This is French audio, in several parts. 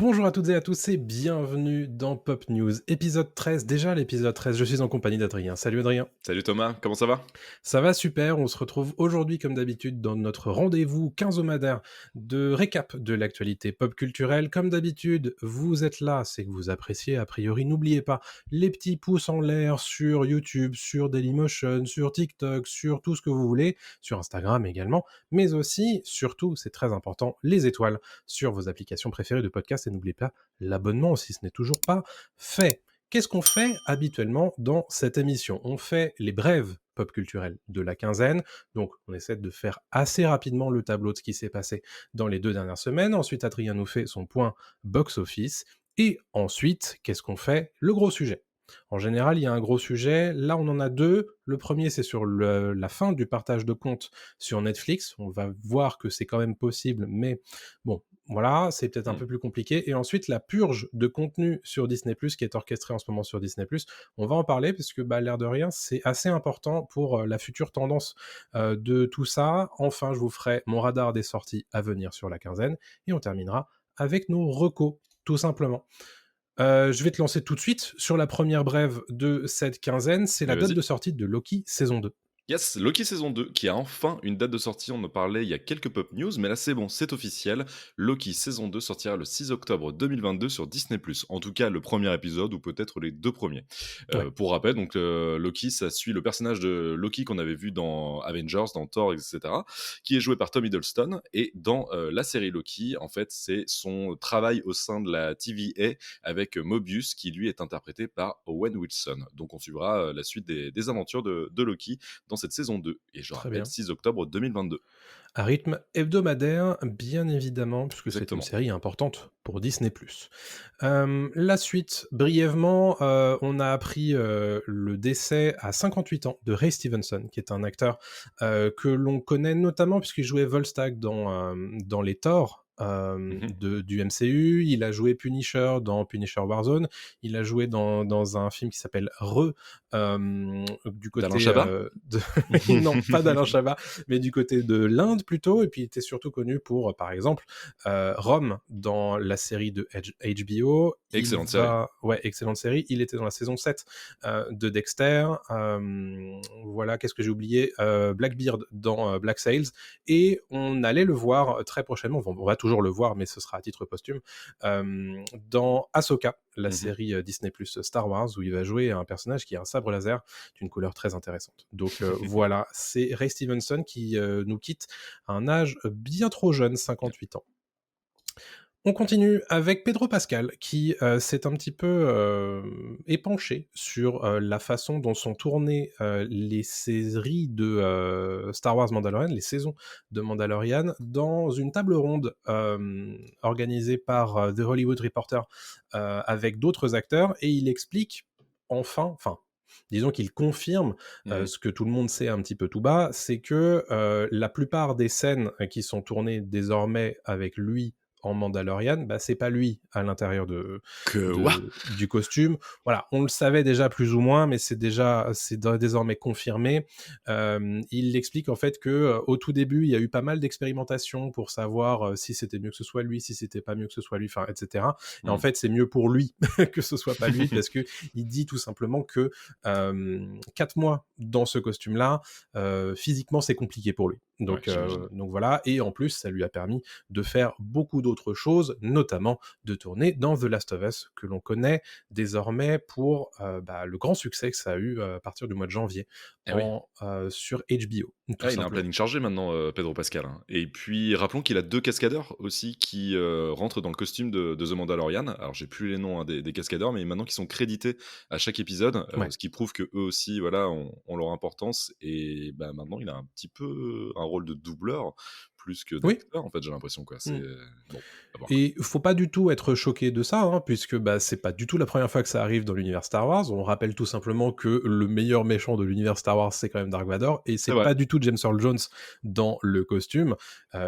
Bonjour à toutes et à tous et bienvenue dans Pop News, épisode 13. Déjà l'épisode 13, je suis en compagnie d'Adrien. Salut Adrien. Salut Thomas, comment ça va? Ça va super, on se retrouve aujourd'hui comme d'habitude dans notre rendez-vous quinzomadaire de récap de l'actualité pop culturelle. Comme d'habitude, vous êtes là, c'est que vous appréciez. A priori, n'oubliez pas les petits pouces en l'air sur YouTube, sur Dailymotion, sur TikTok, sur tout ce que vous voulez, sur Instagram également, mais aussi, surtout, c'est très important, les étoiles sur vos applications préférées de podcast et n'oubliez pas l'abonnement si ce n'est toujours pas fait. Qu'est-ce qu'on fait habituellement dans cette émission? On fait les brèves pop culturelles de la quinzaine, donc on essaie de faire assez rapidement le tableau de ce qui s'est passé dans les 2 dernières semaines. Ensuite, Adrien nous fait son point box-office et ensuite, qu'est-ce qu'on fait? Le gros sujet. En général, il y a un gros sujet. Là, on en a 2. Le premier, c'est sur la fin du partage de comptes sur Netflix. On va voir que c'est quand même possible, mais bon, voilà, c'est peut-être un Mmh. peu plus compliqué. Et ensuite, la purge de contenu sur Disney+, qui est orchestrée en ce moment sur Disney+, on va en parler parce que, l'air de rien, c'est assez important pour la future tendance de tout ça. Enfin, je vous ferai mon radar des sorties à venir sur la quinzaine et on terminera avec nos recos, tout simplement. Je vais te lancer tout de suite sur la première brève de cette quinzaine, c'est la Mais date vas-y. de sortie de Loki saison 2. Yes, Loki saison 2 qui a enfin une date de sortie, on en parlait il y a quelques pop news, mais là c'est bon, c'est officiel. Loki saison 2 sortira le 6 octobre 2022 sur Disney+. En tout cas, le premier épisode ou peut-être les 2 premiers. Ouais, Pour rappel, donc Loki, ça suit le personnage de Loki qu'on avait vu dans Avengers, dans Thor, etc., qui est joué par Tom Hiddleston. Et dans la série Loki, en fait, c'est son travail au sein de la TVA avec Mobius, qui lui est interprété par Owen Wilson. Donc on suivra la suite des aventures de Loki dans cette saison 2. Et je très rappelle, bien. 6 octobre 2022. À rythme hebdomadaire, bien évidemment, puisque c'est une Exactement. série importante pour Disney+. La suite, brièvement, on a appris le décès à 58 ans de Ray Stevenson, qui est un acteur que l'on connaît notamment puisqu'il jouait Volstagg dans les Thor Mhm. du MCU. Il a joué Punisher dans Punisher Warzone. Il a joué dans un film qui s'appelle du D'Alain côté Chabat. de... non, pas d'Alain Chabat, mais du côté de l'Inde plutôt. Et puis il était surtout connu pour, par exemple, Rome dans la série de HBO. Excellente série. Ouais, excellente série. Il était dans la saison 7 de Dexter. Voilà, qu'est-ce que j'ai oublié? Blackbeard dans Black Sails. Et on allait le voir très prochainement. On va toujours le voir, mais ce sera à titre posthume. Dans Ahsoka, la Mhm. série Disney Plus Star Wars, où il va jouer un personnage qui a un sabre laser d'une couleur très intéressante. Donc voilà, c'est Ray Stevenson qui nous quitte à un âge bien trop jeune, 58 ans. On continue avec Pedro Pascal qui s'est un petit peu épanché sur la façon dont sont tournées les séries de Star Wars Mandalorian, les saisons de Mandalorian, dans une table ronde organisée par The Hollywood Reporter avec d'autres acteurs, et il explique enfin, disons qu'il confirme Mhm. ce que tout le monde sait un petit peu tout bas, c'est que la plupart des scènes qui sont tournées désormais avec lui en Mandalorian, c'est pas lui à l'intérieur Que what? du costume. Voilà, on le savait déjà plus ou moins, mais c'est désormais confirmé. Il explique en fait que au tout début, il y a eu pas mal d'expérimentations pour savoir si c'était mieux que ce soit lui, si c'était pas mieux que ce soit lui, enfin, etc. Et en Mhm. fait, c'est mieux pour lui que ce soit pas lui, parce que il dit tout simplement que 4 mois dans ce costume-là, physiquement, c'est compliqué pour lui. Ouais, j'imagine. Donc voilà, et en plus, ça lui a permis de faire beaucoup d'autres choses, notamment de tourner dans The Last of Us, que l'on connaît désormais pour le grand succès que ça a eu à partir du mois de janvier Ah oui. sur HBO, tout Ah, il a un simplement. planning chargé maintenant, Pedro Pascal, hein. Et puis rappelons qu'il a 2 cascadeurs aussi qui, rentrent dans le costume de The Mandalorian. Alors j'ai plus les noms, hein, des cascadeurs, mais maintenant qui sont crédités à chaque épisode, Ouais. ce qui prouve qu'eux aussi, voilà, ont leur importance. Et bah, maintenant il a un petit peu un rôle de doubleur, plus que Oui. d'acteur, en fait, j'ai l'impression, quoi. C'est Mm. bon, à voir, quoi. Et faut pas du tout être choqué de ça, hein, puisque c'est pas du tout la première fois que ça arrive dans l'univers Star Wars. On rappelle tout simplement que le meilleur méchant de l'univers Star Wars, c'est quand même Dark Vador, et C'est c'est vrai. pas du tout James Earl Jones dans le costume,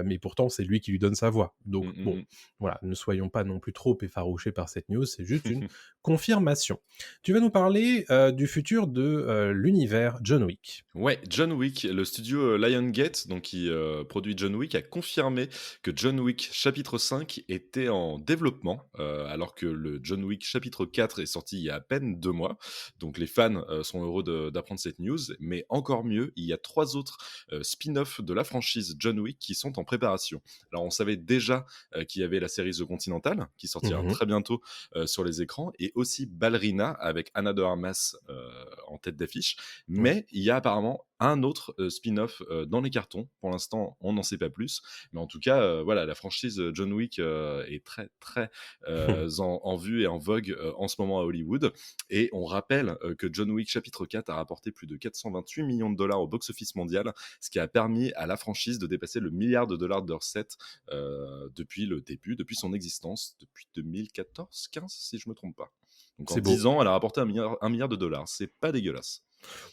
mais pourtant c'est lui qui lui donne sa voix. Donc Mmh, mmh bon, mh. voilà, ne soyons pas non plus trop effarouchés par cette news, c'est juste une confirmation. Tu vas nous parler du futur de l'univers John Wick. Ouais, John Wick, le studio, Lionsgate, donc qui, produit John Wick a confirmé que John Wick chapitre 5 était en développement, alors que le John Wick chapitre 4 est sorti il y a à peine 2 mois. Donc les fans, sont heureux d'apprendre cette news, mais encore mieux, il y a 3 autres, spin-offs de la franchise John Wick qui sont en préparation. Alors on savait déjà, qu'il y avait la série The Continental qui sortira Mmh. très bientôt, sur les écrans et aussi Ballerina avec Anna de Armas, en tête d'affiche. Ouais. Mais il y a apparemment un autre, spin-off, dans les cartons. Pour l'instant, on n'en sait pas plus, mais en tout cas, voilà, la franchise, John Wick, est très, très, en vue et en vogue, en ce moment à Hollywood et on rappelle, que John Wick chapitre 4 a rapporté plus de 428 millions de dollars au box-office mondial, ce qui a permis à la franchise de dépasser le milliard de dollars de recettes, depuis le début, depuis son existence, depuis 2014-15 si je me trompe pas. Donc en C'est beau. 10 ans, elle a rapporté un milliard de dollars. C'est pas dégueulasse.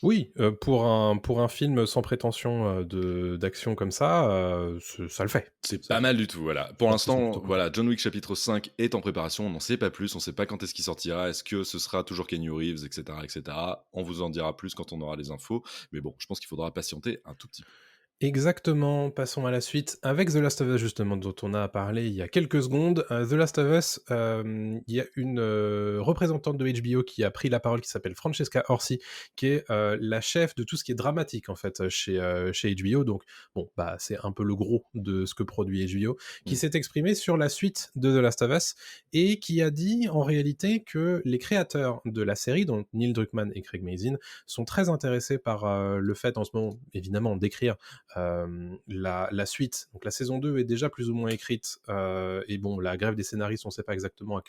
Oui, pour un film sans prétention, de d'action comme ça, ça le fait. C'est Ça pas le fait. mal du tout, voilà. Je Pour pense qu'ils sont l'instant, plutôt contents. voilà, John Wick chapitre 5 est en préparation, on n'en sait pas plus, on sait pas quand est-ce qu'il sortira, est-ce que ce sera toujours Keanu Reeves, et cetera, et cetera. On vous en dira plus quand on aura les infos, mais bon, je pense qu'il faudra patienter un tout petit peu. Exactement, passons à la suite avec The Last of Us justement dont on a parlé il y a quelques secondes. The Last of Us, il y a une, représentante de HBO qui a pris la parole qui s'appelle Francesca Orsi, qui est, la chef de tout ce qui est dramatique en fait, chez HBO donc bon, bah, c'est un peu le gros de ce que produit HBO, qui Mmh. s'est exprimée sur la suite de The Last of Us et qui a dit en réalité que les créateurs de la série, donc Neil Druckmann et Craig Mazin, sont très intéressés par, le fait en ce moment évidemment d'écrire la suite. Donc la saison 2 est déjà plus ou moins écrite, et bon, la grève des scénaristes, on ne sait pas exactement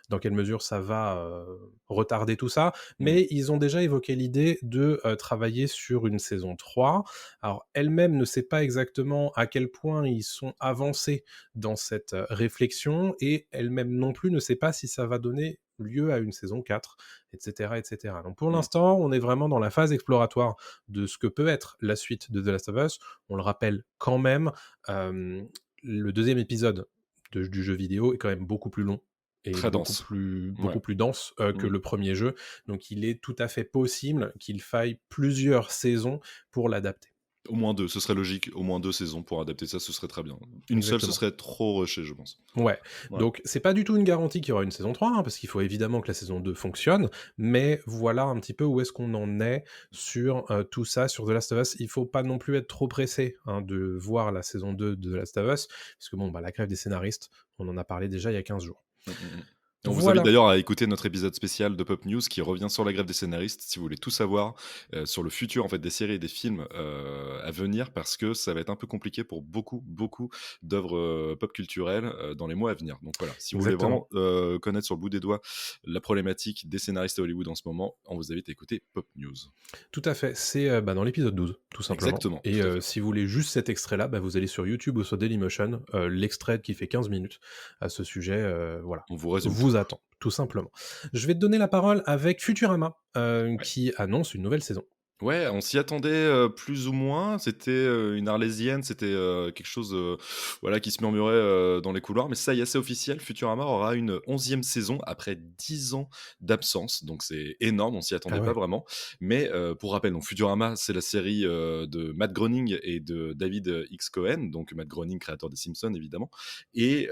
dans quelle mesure ça va retarder tout ça, Mmh. mais ils ont déjà évoqué l'idée de travailler sur une saison 3. Alors elle-même ne sait pas exactement à quel point ils sont avancés dans cette réflexion, et elle-même non plus ne sait pas si ça va donner lieu à une saison 4, etc. etc. Donc pour Mmh. l'instant, on est vraiment dans la phase exploratoire de ce que peut être la suite de The Last of Us. On le rappelle quand même, euh, le deuxième épisode du jeu vidéo est quand même beaucoup plus long et Très dense. Ouais. beaucoup plus dense que Mmh. le premier jeu. Donc il est tout à fait possible qu'il faille plusieurs saisons pour l'adapter. Au moins 2, ce serait logique, au moins 2 saisons pour adapter ça, ce serait très bien. Une seule, ce Exactement. serait trop rushé, je pense. Ouais, Ouais. donc c'est pas du tout une garantie qu'il y aura une saison 3, hein, parce qu'il faut évidemment que la saison 2 fonctionne, mais voilà un petit peu où est-ce qu'on en est sur tout ça, sur The Last of Us. Il faut pas non plus être trop pressé hein, de voir la saison 2 de The Last of Us, parce que bon, bah, la grève des scénaristes, on en a parlé déjà il y a 15 jours. Mmh, mmh, mmh. Et on vous invite Voilà. d'ailleurs à écouter notre épisode spécial de Pop News qui revient sur la grève des scénaristes, si vous voulez tout savoir, sur le futur, en fait, des séries et des films, à venir parce que ça va être un peu compliqué pour beaucoup, beaucoup d'œuvres, pop culturelles, dans les mois à venir. Donc voilà, si vous voulez Exactement. vraiment, connaître sur le bout des doigts la problématique des scénaristes à Hollywood en ce moment, on vous invite à écouter Pop News. Tout à fait, c'est bah, dans l'épisode 12, tout simplement. Exactement, Et tout à fait. si vous voulez juste cet extrait-là, bah, vous allez sur YouTube ou sur Dailymotion, l'extrait qui fait 15 minutes à ce sujet, voilà, On vous résume tout. vous attend, tout simplement. Je vais te donner la parole avec Futurama, Ouais. qui annonce une nouvelle saison. Ouais, on s'y attendait, plus ou moins. C'était, une arlésienne, c'était, quelque chose, voilà, qui se murmurait, dans les couloirs. Mais ça y est, c'est officiel, Futurama aura une 11e saison après 10 ans d'absence. Donc c'est énorme, on s'y Ah attendait pas ouais. vraiment. Mais, pour rappel, donc Futurama, c'est la série, de Matt Groening et de David, X. Cohen, donc Matt Groening, créateur des Simpsons évidemment, et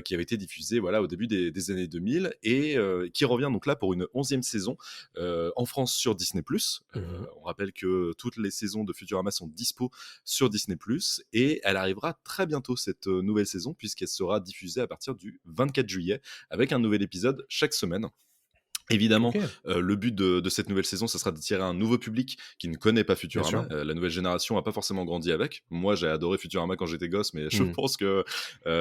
qui avait été diffusée, voilà, au début des années 2000 et qui revient donc là pour une 11e saison, en France sur Disney+. Mmh. On rappelle que toutes les saisons de Futurama sont dispo sur Disney+, et elle arrivera très bientôt cette nouvelle saison, puisqu'elle sera diffusée à partir du 24 juillet, avec un nouvel épisode chaque semaine. Évidemment, OK, le but de cette nouvelle saison, ça sera d'attirer un nouveau public qui ne connaît pas bien Futurama. sûr. La nouvelle génération a pas forcément grandi avec. Moi, j'ai adoré Futurama quand j'étais gosse, mais je Mmh. pense que,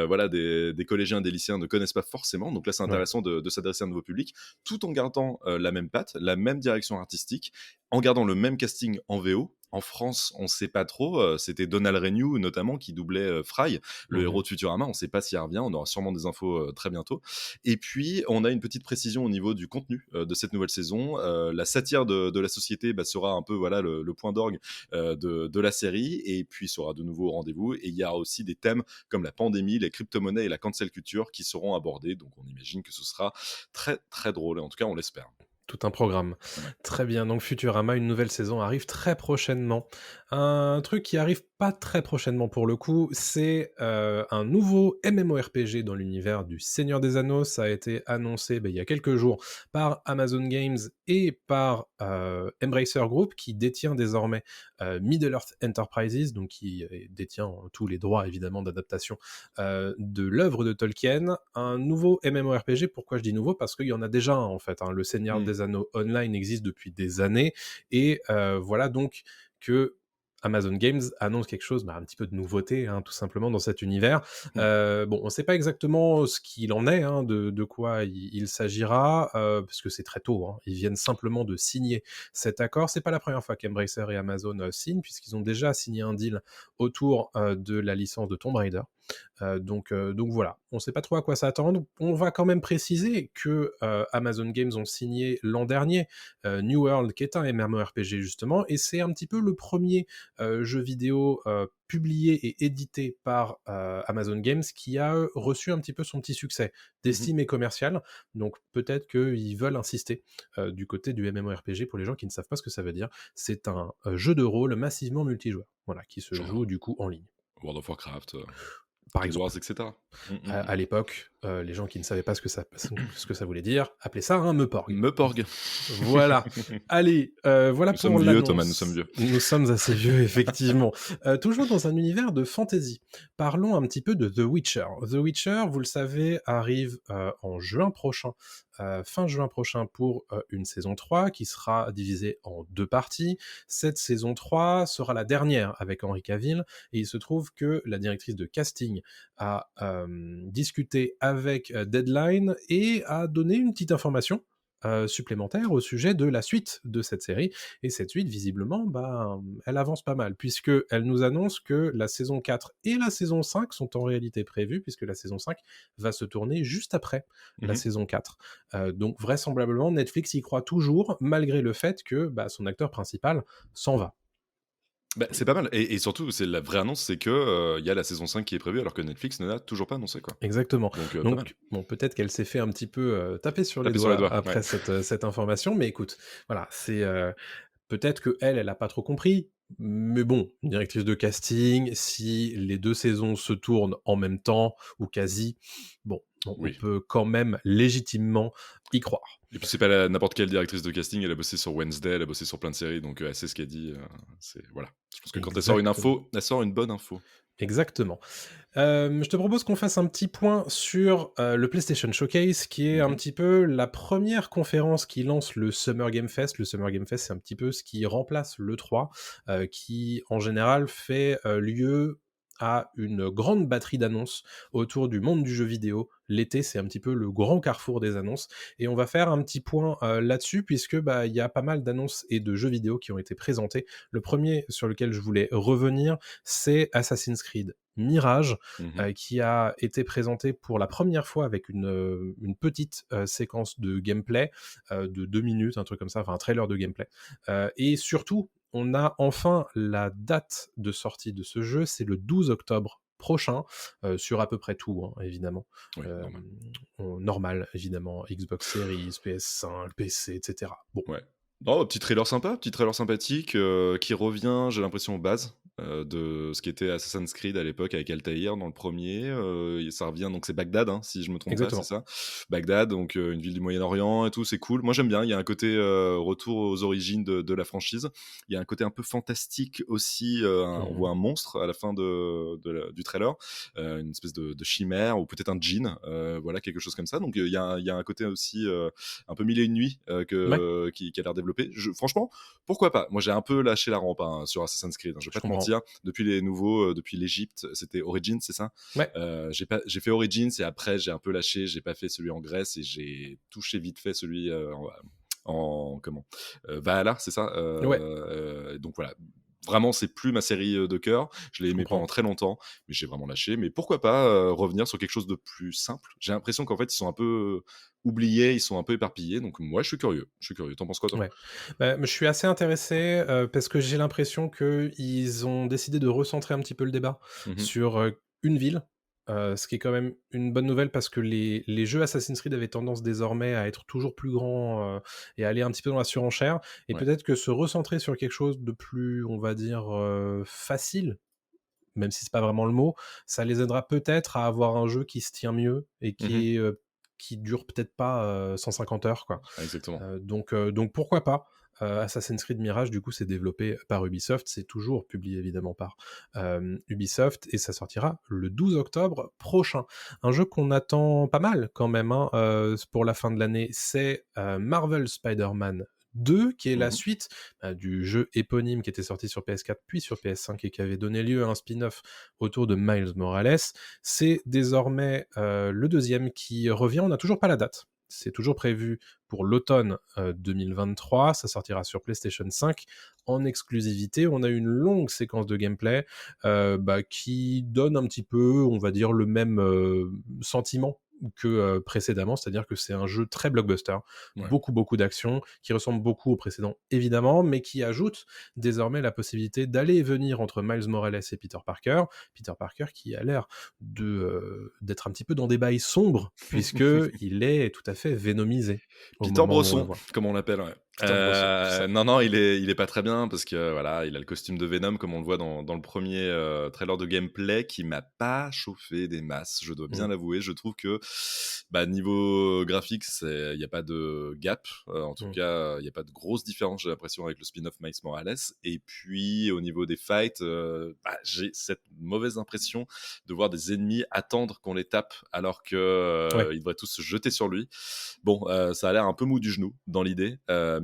voilà, des collégiens, des lycéens ne connaissent pas forcément. Donc là, c'est Ouais. intéressant de s'adresser à un nouveau public, tout en gardant, la même patte, la même direction artistique, en gardant le même casting en VO. En France, on sait pas trop, c'était Donald Renew notamment qui doublait, Fry, le Mmh. héros de Futurama. On sait pas s'il revient, on aura sûrement des infos, très bientôt. Et puis, on a une petite précision au niveau du contenu de cette nouvelle saison. La satire de la société bah, sera un peu voilà, le point d'orgue de la série, et puis sera de nouveau au rendez-vous. Et il y a aussi des thèmes comme la pandémie, les crypto-monnaies et la cancel culture qui seront abordés. Donc, on imagine que ce sera très, très drôle. Et en tout cas, on l'espère. Tout un programme. Ouais. Très bien, donc Futurama, une nouvelle saison arrive très prochainement. Un truc qui arrive pas très prochainement pour le coup, c'est, un nouveau MMORPG dans l'univers du Seigneur des Anneaux. Ça a été annoncé, il y a quelques jours par Amazon Games et par, Embracer Group qui détient désormais, Middle-earth Enterprises, donc qui, détient tous les droits évidemment d'adaptation, de l'œuvre de Tolkien. Un nouveau MMORPG, pourquoi je dis nouveau? Parce qu'il y en a déjà un en fait, hein. Le Seigneur Mmh. des Anneaux Online existe depuis des années et voilà donc que Amazon Games annonce quelque chose, un petit peu de nouveauté, hein, tout simplement dans cet univers. Mmh. Bon, on ne sait pas exactement ce qu'il en est, hein, de quoi il s'agira, parce que c'est très tôt, hein. Ils viennent simplement de signer cet accord. C'est pas la première fois qu'Embracer et Amazon, signent, puisqu'ils ont déjà signé un deal autour, de la licence de Tomb Raider. Donc voilà, on ne sait pas trop à quoi s'attendre. On va quand même préciser que Amazon Games ont signé l'an dernier New World, qui est un MMORPG justement, et c'est un petit peu le premier jeu vidéo publié et édité par Amazon Games qui a reçu un petit peu son petit succès Mmh. d'estime et commercial. Donc peut-être qu'ils veulent insister du côté du MMORPG pour les gens qui ne savent pas ce que ça veut dire. C'est un jeu de rôle massivement multijoueur, voilà, qui se joue Genre du coup en ligne, World of Warcraft, par Guild Wars exemple. et cetera. Mmh, mmh, À mmh. l'époque, les gens qui ne savaient pas ce que ça voulait dire, appelaient ça un Meuporg. Meuporg. Voilà. Allez, voilà Nous sommes pour vieux, Thomas, nous sommes l'annonce. vieux. Nous sommes assez vieux, effectivement. Toujours dans un univers de fantasy. Parlons un petit peu de The Witcher. The Witcher, vous le savez, arrive, en juin prochain, fin juin prochain pour, une saison 3 qui sera divisée en 2 parties. Cette saison 3 sera la dernière avec Henry Cavill et il se trouve que la directrice de casting a, discuté avec, Deadline et a donné une petite information supplémentaire au sujet de la suite de cette série. Et cette suite, visiblement, elle avance pas mal, puisqu'elle nous annonce que la saison 4 et la saison 5 sont en réalité prévues, puisque la saison 5 va se tourner juste après la Mmh. saison 4. Donc vraisemblablement, Netflix y croit toujours, malgré le fait que son acteur principal s'en va. Bah, c'est pas mal et surtout, c'est la vraie annonce, c'est que, il y a la saison 5 qui est prévue alors que Netflix ne l'a toujours pas annoncé, quoi. Exactement. Donc pas mal. Donc, bon, peut-être qu'elle s'est fait un petit peu taper sur les Taper sur les doigts doigts, ouais. après cette information, mais écoute, voilà, c'est peut-être que elle a pas trop compris, mais bon, une directrice de casting, si les 2 saisons se tournent en même temps ou quasi, bon, on Oui peut quand même légitimement y croire. et puis c'est pas la n'importe quelle directrice de casting, elle a bossé sur Wednesday, elle a bossé sur plein de séries, donc elle sait ce qu'elle dit, c'est voilà. Je pense que quand elle sort une Exactement. info, elle sort une bonne info. Exactement. Je te propose qu'on fasse un petit point sur, le PlayStation Showcase, qui est un Mmh. petit peu la première conférence qui lance le Summer Game Fest. Le Summer Game Fest, c'est un petit peu ce qui remplace l'E3, qui en général fait, lieu à une grande batterie d'annonces autour du monde du jeu vidéo. L'été, c'est un petit peu le grand carrefour des annonces et on va faire un petit point, là-dessus puisque, il y a pas mal d'annonces et de jeux vidéo qui ont été présentés. Le premier sur lequel je voulais revenir, c'est Assassin's Creed Mirage, Mmh. qui a été présenté pour la première fois avec une petite séquence de gameplay de 2 minutes, un truc comme ça, enfin un trailer de gameplay. Et surtout, on a enfin la date de sortie de ce jeu, c'est le 12 octobre prochain, sur à peu près tout, hein, évidemment. Oui, Euh, normal. Normal, évidemment, Xbox Series, PS5, PC, etc. Bon, Ouais. Non, petit trailer sympa, petit trailer sympathique, qui revient, j'ai l'impression, aux bases, de ce qu'était Assassin's Creed à l'époque avec Altaïr dans le premier. Er Ça revient donc c'est Bagdad, hein, si je me trompe pas, c'est exactement. ça? Bagdad, donc une ville du Moyen-Orient et tout, c'est cool. Moi, j'aime bien, il y a un côté, retour aux origines de la franchise. Il y a un côté un peu fantastique aussi, on Mhm. voit un monstre à la fin du trailer, une espèce de chimère ou peut-être un djinn, voilà, quelque chose comme ça. Donc il y a un côté aussi, un peu mille et une nuits Ouais, qui a l'air développé. Franchement, pourquoi pas? Moi, j'ai un peu lâché la rampe hein, sur Assassin's Creed. Hein, je vais je pas te comprends. mentir. Depuis les nouveaux, depuis l'Égypte, c'était Origins, c'est ça? Ouais, J'ai fait Origins et après j'ai un peu lâché. J'ai pas fait celui en Grèce et j'ai touché vite fait celui en comment Valhalla, c'est ça? ouais, Donc voilà. Vraiment, c'est plus ma série de cœur. Je l'ai je aimé pendant comprends. très longtemps, mais j'ai vraiment lâché. Mais pourquoi pas revenir sur quelque chose de plus simple? J'ai l'impression qu'en fait, ils sont un peu oubliés, ils sont un peu éparpillés. Donc moi, je suis curieux. Je suis curieux. T'en penses quoi, toi? Ouais. Je suis assez intéressé, parce que j'ai l'impression qu'ils ont décidé de recentrer un petit peu le débat Mmh. sur, une ville. ce qui est quand même une bonne nouvelle parce que les jeux Assassin's Creed avaient tendance désormais à être toujours plus grands, et à aller un petit peu dans la surenchère et Ouais. peut-être que se recentrer sur quelque chose de plus, on va dire, facile, même si c'est pas vraiment le mot, ça les aidera peut-être à avoir un jeu qui se tient mieux et Mmh. qui dure peut-être pas, 150 heures, quoi. Exactement. Donc pourquoi pas? Assassin's Creed Mirage, du coup, c'est développé par Ubisoft, c'est toujours publié évidemment par, Ubisoft et ça sortira le 12 octobre prochain. Un jeu qu'on attend pas mal quand même, hein, pour la fin de l'année, c'est, Marvel Spider-Man 2, qui est la Mmh. suite, du jeu éponyme qui était sorti sur PS4 puis sur PS5 et qui avait donné lieu à un spin-off autour de Miles Morales. C'est désormais, le deuxième qui revient, on n'a toujours pas la date. C'est toujours prévu pour l'automne 2023, ça sortira sur PlayStation 5 en exclusivité. On a une longue séquence de gameplay qui donne un petit peu, on va dire, le même sentiment que précédemment, c'est-à-dire que c'est un jeu très blockbuster, Ouais. beaucoup d'action, qui ressemble beaucoup au précédent évidemment, mais qui ajoute désormais la possibilité d'aller et venir entre Miles Morales et Peter Parker. Peter Parker qui a l'air d'être un petit peu dans des bails sombres, puisque il est tout à fait vénomisé au Peter moment où on le Brosson, voit. comme on l'appelle, ouais. Peter Brosson, c'est ça. Non, il est pas très bien parce que, voilà, il a le costume de Venom comme on le voit dans le premier trailer de gameplay qui m'a pas chauffé des masses, je dois bien Mm. l'avouer. Je trouve que, bah, niveau graphique, il y a pas de gap, en tout Mm. cas, il y a pas de grosse différence, j'ai l'impression, avec le spin-off Miles Morales et puis au niveau des fights, j'ai cette mauvaise impression de voir des ennemis attendre qu'on les tape alors que, Ouais. ils devraient tous se jeter sur lui. Bon, ça a l'air un peu mou du genou dans l'idée,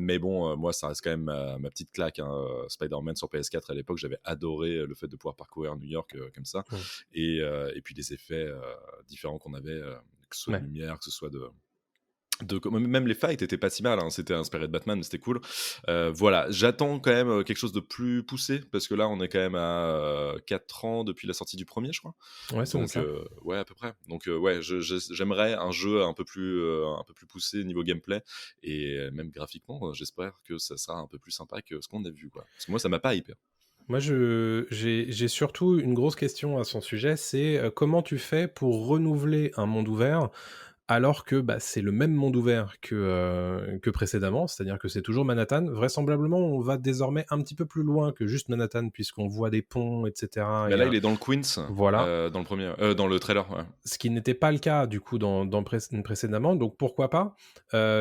mais bon, moi, ça reste quand même ma petite claque, hein, Spider-Man sur PS4 à l'époque, j'avais adoré le fait de pouvoir parcourir New York comme ça, Mm. et puis les effets différents qu'on avait, que ce soit de Ouais. lumière, que ce soit même les fights étaient pas si mal, hein, c'était inspiré de Batman, mais c'était cool. Voilà, j'attends quand même quelque chose de plus poussé, parce que là, on est quand même à 4 ans depuis la sortie du premier, je crois. Ouais, ça doit être Donc, ça. ouais, à peu près. Donc, ouais, j'aimerais un jeu un peu plus poussé niveau gameplay, et même graphiquement, j'espère que ça sera un peu plus sympa que ce qu'on a vu, quoi. Parce que moi, ça m'a pas hypé. Moi, j'ai surtout une grosse question à son sujet, c'est comment tu fais pour renouveler un monde ouvert alors que c'est le même monde ouvert que précédemment, c'est-à-dire que c'est toujours Manhattan. Vraisemblablement, on va désormais un petit peu plus loin que juste Manhattan, puisqu'on voit des ponts, etc. Mais là, il est dans le Queens, Voilà. dans le premier, dans le trailer, ouais. Ce qui n'était pas le cas du coup précédemment, donc pourquoi pas.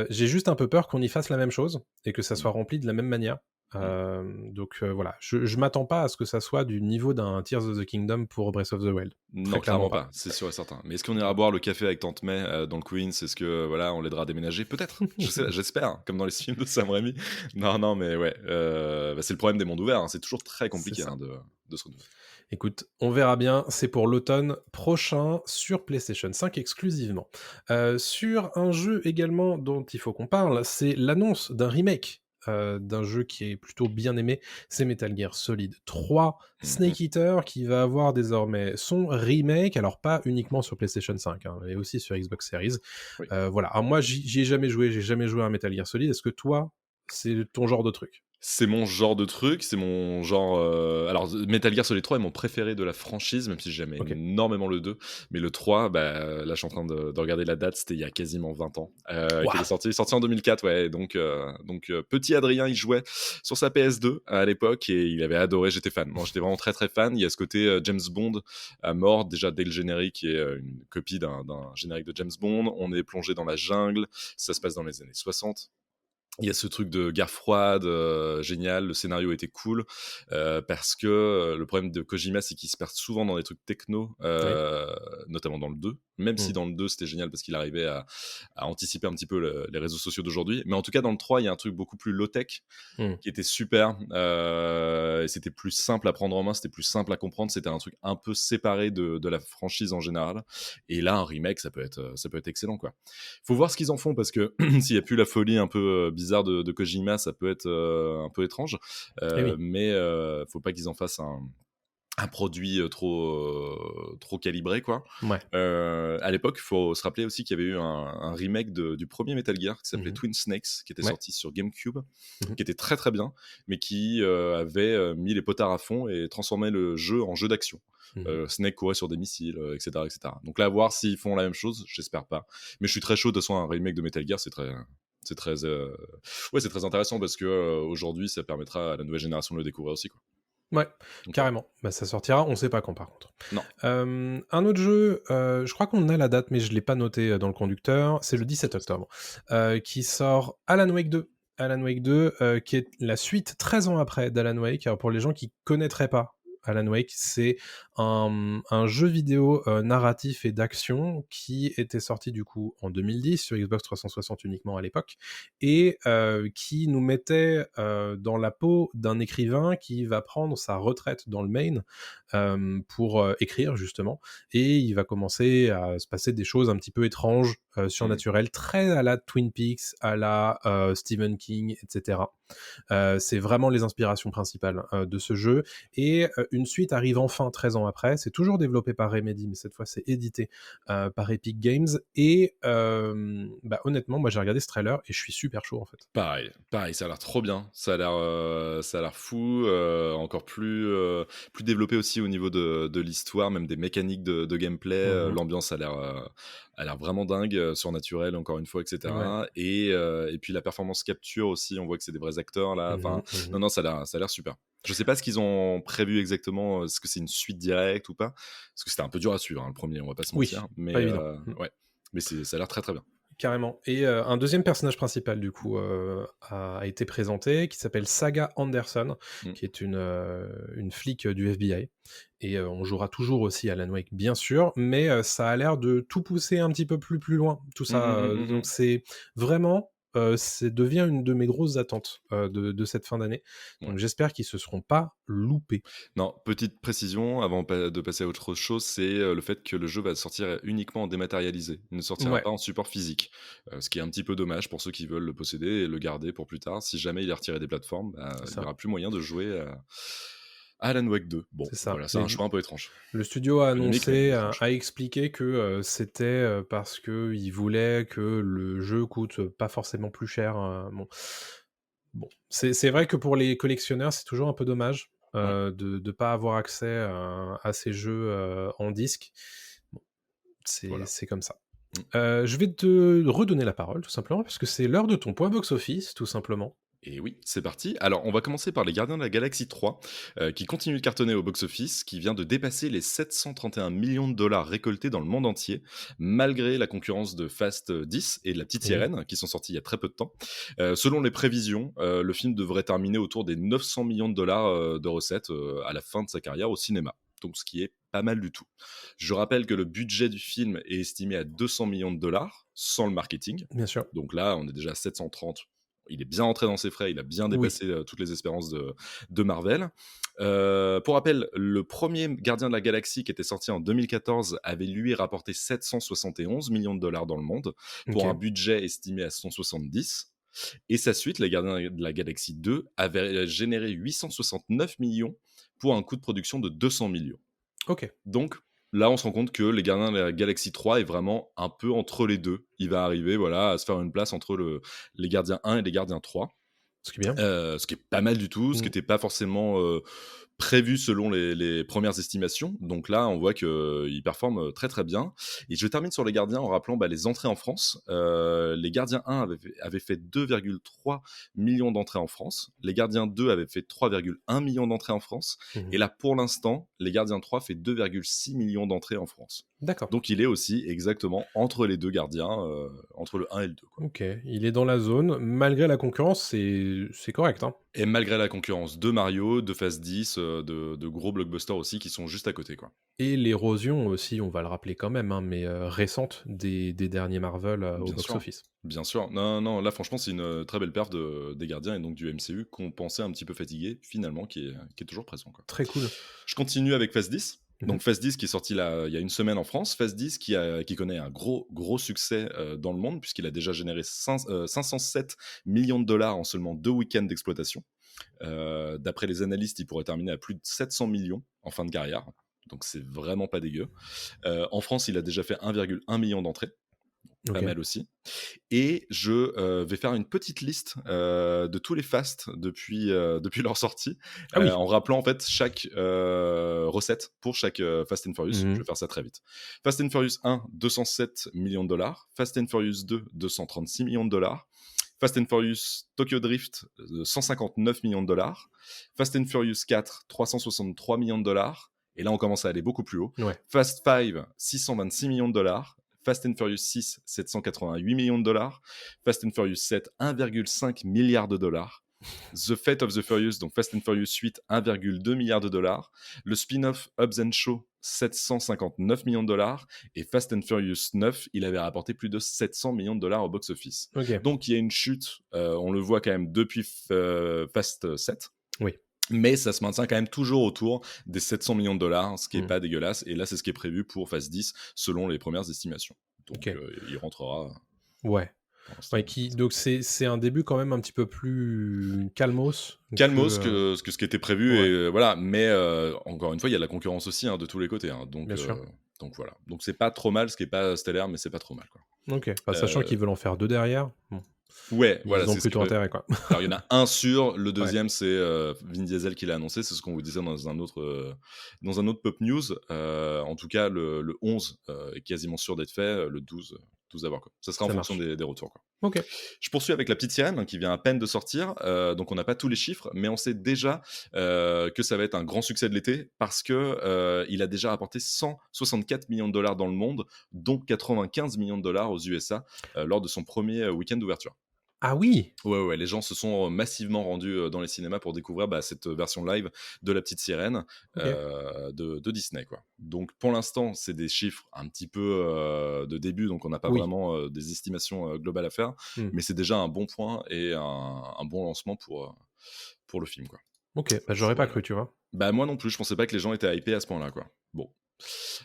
J'ai juste un peu peur qu'on y fasse la même chose et que ça Mmh. soit rempli de la même manière. Mmh. Voilà, je m'attends pas à ce que ça soit du niveau d'un Tears of the Kingdom pour Breath of the Wild. Très Non, clairement clairement pas. pas, c'est sûr et certain. Mais est-ce qu'on ira boire le café avec Tante May, dans le Queens? Est-ce que, voilà, on l'aidera à déménager? Peut-être, j'espère, hein, comme dans les films de Sam Raimi. Non, non, mais ouais, c'est le problème des mondes ouverts, hein, c'est toujours très C'est compliqué, ça. hein, de se renouveler. Écoute, on verra bien, c'est pour l'automne prochain sur PlayStation 5 exclusivement. Sur un jeu également dont il faut qu'on parle, c'est l'annonce d'un remake, d'un jeu qui est plutôt bien aimé, c'est Metal Gear Solid 3 Mmh. Snake Eater qui va avoir désormais son remake, alors pas uniquement sur PlayStation 5, hein, mais aussi sur Xbox Series. Oui. Voilà, alors moi j'y ai jamais joué, j'ai jamais joué à un Metal Gear Solid, est-ce que toi, c'est ton genre de truc? C'est mon genre de truc, c'est mon genre, alors Metal Gear Solid 3 est mon préféré de la franchise, même si j'aime OK. énormément le 2, mais le 3, là, je suis en train de regarder la date, c'était il y a quasiment 20 ans, qu'il est Waouh! sorti. Il est sorti en 2004, ouais, donc petit Adrien, il jouait sur sa PS2 à l'époque et il avait adoré, j'étais fan. Moi, j'étais vraiment très, très fan. Il y a ce côté, James Bond à mort, déjà dès le générique, qui est, une copie d'un générique de James Bond. On est plongé dans la jungle, ça se passe dans les années 60. Il y a ce truc de guerre froide, génial, le scénario était cool, parce que, le problème de Kojima, c'est qu'il se perd souvent dans des trucs techno, Oui. notamment dans le 2. Même si Mmh. dans le 2, c'était génial parce qu'il arrivait à anticiper un petit peu les réseaux sociaux d'aujourd'hui. Mais en tout cas, dans le 3, il y a un truc beaucoup plus low-tech Mmh. qui était super, et c'était plus simple à prendre en main, c'était plus simple à comprendre, c'était un truc un peu séparé de la franchise en général. Et là, un remake, ça peut être excellent, quoi. Faut voir ce qu'ils en font parce que s'il y a plus la folie un peu bizarre de Kojima, ça peut être un peu étrange. Eh oui. Mais faut pas qu'ils en fassent un produit trop calibré, quoi. Ouais. À l'époque, il faut se rappeler aussi qu'il y avait eu un remake du premier Metal Gear qui s'appelait Mmh. Twin Snakes, qui était Ouais. sorti sur GameCube, Mmh. qui était très très bien, mais qui avait mis les potards à fond et transformé le jeu en jeu d'action. Mmh. Snake courait sur des missiles, etc., etc. Donc là, à voir s'ils font la même chose, j'espère pas. Mais je suis très chaud, de toute façon, un remake de Metal Gear, c'est très, ouais, c'est très intéressant parce que aujourd'hui, ça permettra à la nouvelle génération de le découvrir aussi, quoi. Ouais, Donc voilà. carrément. Bah, ça sortira, on sait pas quand par contre. Non. Un autre jeu, je crois qu'on a la date, mais je l'ai pas noté, dans le conducteur, c'est le 17 octobre, qui sort Alan Wake 2. Alan Wake 2, qui est la suite 13 ans après d'Alan Wake. Alors pour les gens qui connaîtraient pas Alan Wake, c'est un jeu vidéo, narratif et d'action qui était sorti du coup en 2010 sur Xbox 360 uniquement à l'époque et qui nous mettait, dans la peau d'un écrivain qui va prendre sa retraite dans le Maine, pour écrire justement, et il va commencer à se passer des choses un petit peu étranges, Mmh. surnaturelles, très à la Twin Peaks, à la Stephen King, etc. C'est vraiment les inspirations principales de ce jeu, et une suite arrive enfin 13 ans après. C'est toujours développé par Remedy, mais cette fois c'est édité par Epic Games, et bah, honnêtement, moi j'ai regardé ce trailer et je suis super chaud en fait. Pareil, pareil, ça a l'air trop bien. Ça a l'air fou, encore plus développé aussi au niveau de l'histoire, même des mécaniques de gameplay. Mhm. L'ambiance a l'air vraiment dingue, surnaturelle encore une fois, et Ouais. cetera. Et puis la performance capture aussi, on voit que c'est des vrais acteurs là. Enfin, Mhm, mhm. non, ça a l'air super. Je sais pas ce qu'ils ont prévu exactement, est-ce que c'est une suite directe ou pas? Parce que c'était un peu dur à suivre, hein, le premier, on va pas se Oui, mentir. Mais pas évident. ouais, mais ça a l'air très très bien. Carrément. Et un deuxième personnage principal, du coup, a été présenté, qui s'appelle Saga Anderson, Mmh. qui est une flic du FBI. Et on jouera toujours aussi Alan Wake, bien sûr, mais ça a l'air de tout pousser un petit peu plus loin, tout Mmh, ça. mmh, mmh, mmh, Donc mmh. c'est vraiment, c'est devient une de mes grosses attentes de cette fin d'année. Ouais. Donc j'espère qu'ils se seront pas loupés. Non, petite précision avant de passer à autre chose, c'est le fait que le jeu va sortir uniquement en dématérialisé. Il ne sortira Ouais, pas en support physique, ce qui est un petit peu dommage pour ceux qui veulent le posséder et le garder pour plus tard. Si jamais il est retiré des plateformes, bah, c'est il n'y ça, aura plus moyen de jouer à Alan Wake 2. Bon, c'est ça. voilà, c'est Mais un choix un peu étrange. le studio a Polémique, mais annoncé, étrange. a expliqué que, c'était, parce qu'ils voulaient que le jeu coûte, pas forcément plus cher, bon, c'est vrai que pour les collectionneurs, c'est toujours un peu dommage, Ouais, de pas avoir accès à ces jeux, en disque. Bon, c'est voilà. c'est comme ça. Mm. Je vais te redonner la parole tout simplement, puisque c'est l'heure de ton point box-office, tout simplement. Et oui, c'est parti. Alors, on va commencer par Les Gardiens de la Galaxie 3, qui continue de cartonner au box-office, qui vient de dépasser les 731 millions de dollars récoltés dans le monde entier, malgré la concurrence de Fast 10 et de La Petite Oui, Sirène, qui sont sortis il y a très peu de temps. Selon les prévisions, le film devrait terminer autour des 900 millions de dollars de recettes à la fin de sa carrière au cinéma. Donc, ce qui est pas mal du tout. Je rappelle que le budget du film est estimé à 200 millions de dollars, sans le marketing. bien sûr. Donc là, on est déjà à 730. Il est bien entré dans ses frais, il a bien Oui. dépassé toutes les espérances de Marvel. Pour rappel, le premier Gardien de la Galaxie qui était sorti en 2014 avait lui rapporté 771 millions de dollars dans le monde pour un OK. budget estimé à 170. Et sa suite, Les Gardiens de la Galaxie 2, avait généré 869 millions pour un coût de production de 200 millions. OK. Donc là, on se rend compte que Les Gardiens de la Galaxie 3 est vraiment un peu entre les deux. Il va arriver voilà, à se faire une place entre les Gardiens 1 et les Gardiens 3. Ce qui est bien. Ce qui est pas mal du tout, ce qui Mmh. était pas forcément, prévu selon les premières estimations. Donc là, on voit qu'il performe, très, très bien. Et je termine sur les gardiens en rappelant, bah, les entrées en France. Les gardiens 1 avaient fait 2,3 millions d'entrées en France. Les gardiens 2 avaient fait 3,1 millions d'entrées en France. Mmh. Et là, pour l'instant, les gardiens 3 fait 2,6 millions d'entrées en France. D'accord. Donc il est aussi exactement entre les 2 gardiens, entre le 1 et le 2, quoi. OK, il est dans la zone. Malgré la concurrence, c'est correct, hein? Et malgré la concurrence de Mario, de Phase 10, de gros blockbusters aussi qui sont juste à côté, quoi. Et l'érosion aussi, on va le rappeler quand même, hein, mais récente des derniers Marvel, au Bien sûr, box-office. bien sûr. Non, non, là franchement c'est une, très belle perf des gardiens et donc du MCU qu'on pensait un petit peu fatigué, finalement qui est toujours présent, quoi. Très cool. Je continue avec Phase 10. Mmh. Donc Fast 10 qui est sorti là, il y a une semaine en France. Fast 10 qui connaît un gros succès dans le monde, puisqu'il a déjà généré 507 millions de dollars en seulement 2 week-ends d'exploitation. D'après les analystes, il pourrait terminer à plus de 700 millions en fin de carrière. Donc c'est vraiment pas dégueu. En France, il a déjà fait 1,1 million d'entrées. Pas OK. mal aussi. Et je vais faire une petite liste de tous les Fast depuis leur sortie, Ah oui! en rappelant en fait chaque recette pour chaque Fast and Furious. Je Mmh. vais faire ça très vite. Fast and Furious 1, 207 millions de dollars. Fast and Furious 2, 236 millions de dollars. Fast and Furious Tokyo Drift, 159 millions de dollars. Fast and Furious 4, 363 millions de dollars. Et là, on commence à aller beaucoup plus haut. Ouais. Fast 5, 626 millions de dollars. Fast and Furious 6, 788 millions de dollars. Fast and Furious 7, 1,5 milliard de dollars. The Fate of the Furious, donc Fast and Furious 8, 1,2 milliard de dollars. Le spin-off Hobbs and Shaw, 759 millions de dollars. Et Fast and Furious 9, il avait rapporté plus de 700 millions de dollars au box-office. OK. Donc il y a une chute, on le voit quand même depuis Fast 7. Oui. Mais ça se maintient quand même toujours autour des 700 millions de dollars, ce qui n'est Mmh. pas dégueulasse. Et là, c'est ce qui est prévu pour Phase 10, selon les premières estimations. Donc, OK. il rentrera Ouais. pour l'instant. Ouais, donc c'est un début quand même un petit peu plus calmos Calmos que, que ce qui était prévu. ouais, Et voilà. Mais encore une fois, il y a de la concurrence aussi de tous les côtés. Donc, bien sûr. donc voilà. Donc c'est pas trop mal, ce qui n'est pas stellaire, mais c'est pas trop mal, quoi. OK. Bah, sachant qu'ils veulent en faire 2 derrière, bon, Ouais, voilà, ils ont c'est ce plutôt qui intérêt, quoi. Alors, il y en a un sûr, le Ouais. deuxième, c'est Vin Diesel qui l'a annoncé, c'est ce qu'on vous disait dans un autre Pop News. En tout cas, le 11 est quasiment sûr d'être fait, le 12 à voir, quoi. Ça sera en Ça fonction marche. des retours, quoi. OK. Je poursuis avec La Petite Sirène, qui vient à peine de sortir, donc on n'a pas tous les chiffres, mais on sait déjà que ça va être un grand succès de l'été, parce que il a déjà rapporté 164 millions de dollars dans le monde, dont 95 millions de dollars aux USA, lors de son premier week-end d'ouverture. Ah oui! Ouais, les gens se sont massivement rendus dans les cinémas pour découvrir cette version live de La Petite Sirène OK. de Disney, quoi. Donc pour l'instant, c'est des chiffres un petit peu de début, donc on n'a pas Oui. vraiment des estimations globales à faire, Mmh. mais c'est déjà un bon point et un bon lancement pour le film, quoi. OK. Bah, j'aurais pas cru, tu vois? Bah moi non plus, je pensais pas que les gens étaient hypés à ce point-là, quoi. Bon.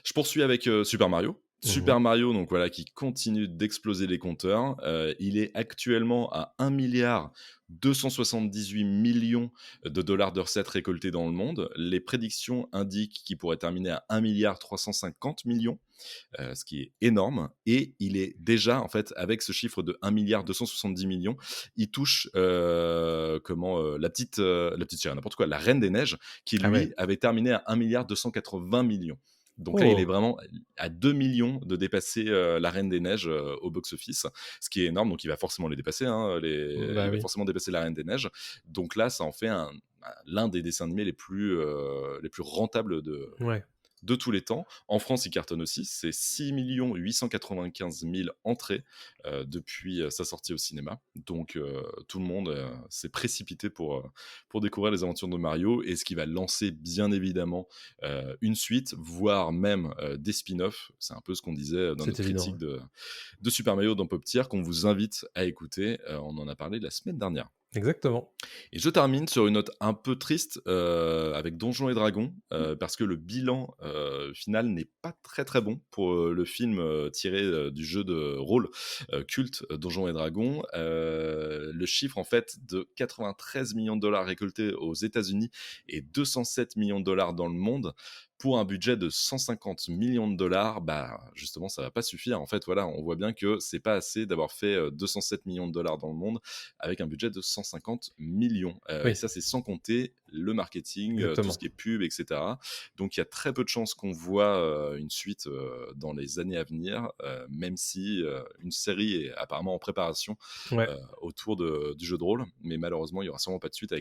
Je poursuis avec Super Mario. Mmh. Super Mario, donc voilà, qui continue d'exploser les compteurs. Il est actuellement à 1 milliard 278 millions de dollars de recettes récoltées dans le monde. Les prédictions indiquent qu'il pourrait terminer à 1 milliard 350 millions, ce qui est énorme. Et il est déjà, en fait, avec ce chiffre de 1 milliard 270 millions, il touche la petite sirène, n'importe quoi, la Reine des Neiges, qui Ah lui ouais. avait terminé à 1 milliard 280 millions. Donc là, il est Oh! vraiment à 2 millions de dépasser la Reine des Neiges au box-office, ce qui est énorme. Donc il va forcément les dépasser, Bah il va oui. forcément dépasser la Reine des Neiges. Donc là, ça en fait l'un des dessins animés les plus rentables Ouais. de tous les temps. En France, il cartonne aussi. C'est 6 895 000 entrées depuis sa sortie au cinéma. Donc, tout le monde s'est précipité pour découvrir les aventures de Mario, et ce qui va lancer, bien évidemment, une suite, voire même des spin-offs. C'est un peu ce qu'on disait dans C'est notre évident, critique ouais. de Super Mario dans Pop Tier, qu'on vous invite à écouter. On en a parlé la semaine dernière. Exactement. Et je termine sur une note un peu triste avec Donjons et Dragons, parce que le bilan final n'est pas très très bon pour le film tiré du jeu de rôle culte Donjons et Dragons. Le chiffre en fait de 93 millions de dollars récoltés aux États-Unis et 207 millions de dollars dans le monde, pour un budget de 150 millions de dollars, bah justement ça va pas suffire. En fait, voilà, on voit bien que c'est pas assez d'avoir fait 207 millions de dollars dans le monde avec un budget de 150 millions. Et Oui, ça, c'est sans compter le marketing, tout exactement. ce qui est pub, etc. Donc il y a très peu de chances qu'on voit une suite dans les années à venir, même si une série est apparemment en préparation Ouais. autour du jeu de rôle. Mais malheureusement, il n'y aura sûrement pas de suite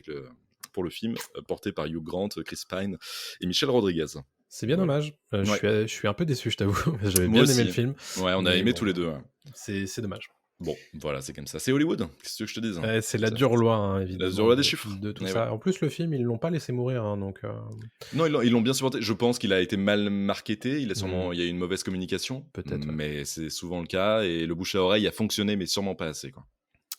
pour le film, porté par Hugh Grant, Chris Pine et Michelle Rodriguez. C'est bien Voilà. dommage. Ouais. Je suis un peu déçu, je t'avoue. J'avais Moi bien aimé aussi. le film, Ouais, on a mais aimé bon, tous les deux. Ouais. c'est dommage. Bon, voilà, c'est comme ça. C'est Hollywood, qu'est-ce que je te dise. C'est la dure loi, hein, La évidemment, dure loi des chiffres. de tout Eh ça. ouais. En plus, le film, ils l'ont pas laissé mourir, hein, donc Non, ils l'ont bien supporté. Je pense qu'il a été mal marketé. Il y a eu une mauvaise communication. Peut-être, ouais. Mais c'est souvent le cas. Et le bouche à oreille a fonctionné, mais sûrement pas assez, quoi.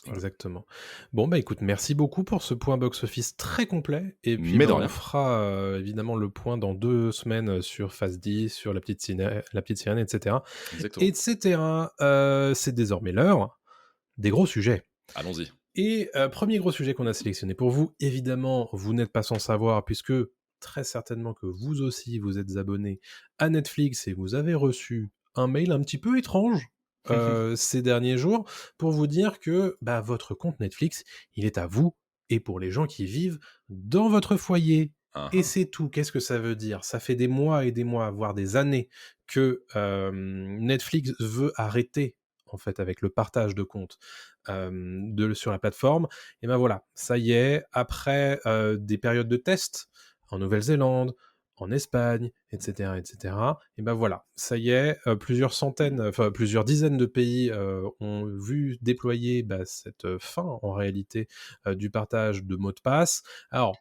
Voilà. exactement. Bon, bah, écoute, merci beaucoup pour ce point box-office très complet et puis, Mais bah, de on rien, fera, évidemment le point dans 2 semaines, sur Fast 10, sur La Petite Sirène exactement. et cetera. C'est désormais l'heure des gros sujets Allons-y. et 1er gros sujet qu'on a sélectionné pour vous. Évidemment, vous n'êtes pas sans savoir puisque très certainement que vous aussi, vous êtes abonné à Netflix et vous avez reçu un mail un petit peu étrange, ces derniers jours pour vous dire que, bah, votre compte Netflix, il est à vous et pour les gens qui vivent dans votre foyer Hein, et hein. c'est tout. Qu'est-ce que ça veut dire? Ça fait des mois et des mois, voire des années que, Netflix veut arrêter, en fait, avec le partage de comptes, de sur la plateforme et ben voilà, ça y est, après, des périodes de tests en Nouvelle-Zélande, en Espagne, et cetera et ben voilà, ça y est, plusieurs centaines, enfin plusieurs dizaines de pays, ont vu déployer, bah, cette, fin en réalité, du partage de mots de passe. Alors,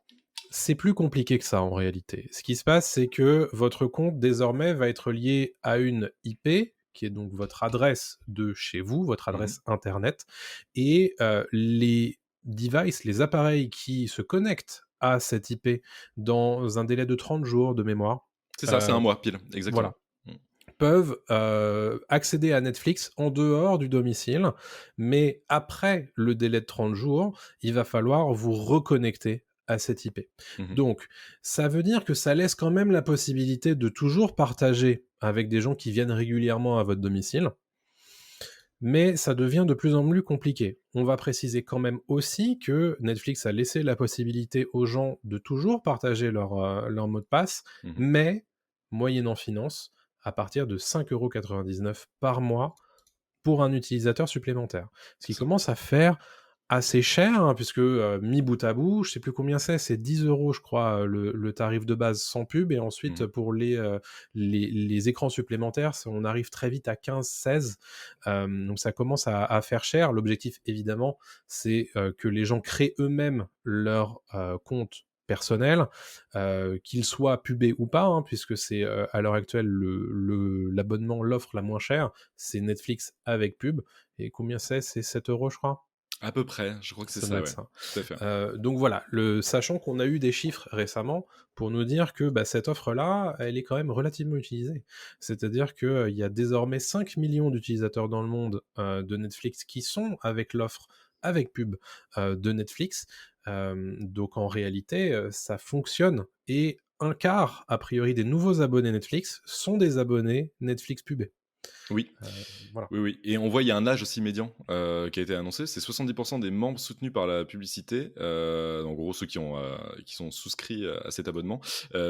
c'est plus compliqué que ça en réalité. Ce qui se passe, c'est que votre compte désormais va être lié à une IP, qui est donc votre adresse de chez vous, votre Mmh. adresse internet et les devices, les appareils qui se connectent à cette IP dans un délai de 30 jours de mémoire, C'est ça, c'est un heu, mois pile, exactement. voilà, Mmh. peuvent, accéder à Netflix en dehors du domicile, mais après le délai de 30 jours, il va falloir vous reconnecter à cette IP. Mmh. Donc ça veut dire que ça laisse quand même la possibilité de toujours partager avec des gens qui viennent régulièrement à votre domicile, mais ça devient de plus en plus compliqué. On va préciser quand même aussi que Netflix a laissé la possibilité aux gens de toujours partager leur mot de passe, Mmh. mais moyennant finance, à partir de 5,99 € par mois pour un utilisateur supplémentaire. Ce C'est qui ça. commence à faire assez cher, hein, puisque, mis bout à bout, je sais plus combien c'est 10 € je crois, le tarif de base sans pub et ensuite Mmh. pour les écrans supplémentaires, on arrive très vite à 15-16. Donc ça commence à faire cher. L'objectif évidemment, c'est, que les gens créent eux-mêmes leur, compte personnel, qu'il soit pubé ou pas, hein, puisque c'est, à l'heure actuelle l'abonnement, l'offre la moins chère, c'est Netflix avec pub et combien c'est? C'est 7 € je crois? À peu près, je crois que c'est Ça doit ça, être ouais. ça. Tout à fait. Donc voilà, sachant qu'on a eu des chiffres récemment pour nous dire que, bah, cette offre-là, elle est quand même relativement utilisée. C'est-à-dire qu'il y a désormais 5 millions d'utilisateurs dans le monde, de Netflix qui sont avec l'offre avec pub, de Netflix. Donc en réalité, ça fonctionne et un quart, a priori, des nouveaux abonnés Netflix sont des abonnés Netflix pubés. Oui. Voilà. Oui, oui, et on voit, il y a un âge aussi médian, qui a été annoncé. C'est 70 des membres soutenus par la publicité, en gros ceux qui sont souscrits, à cet abonnement,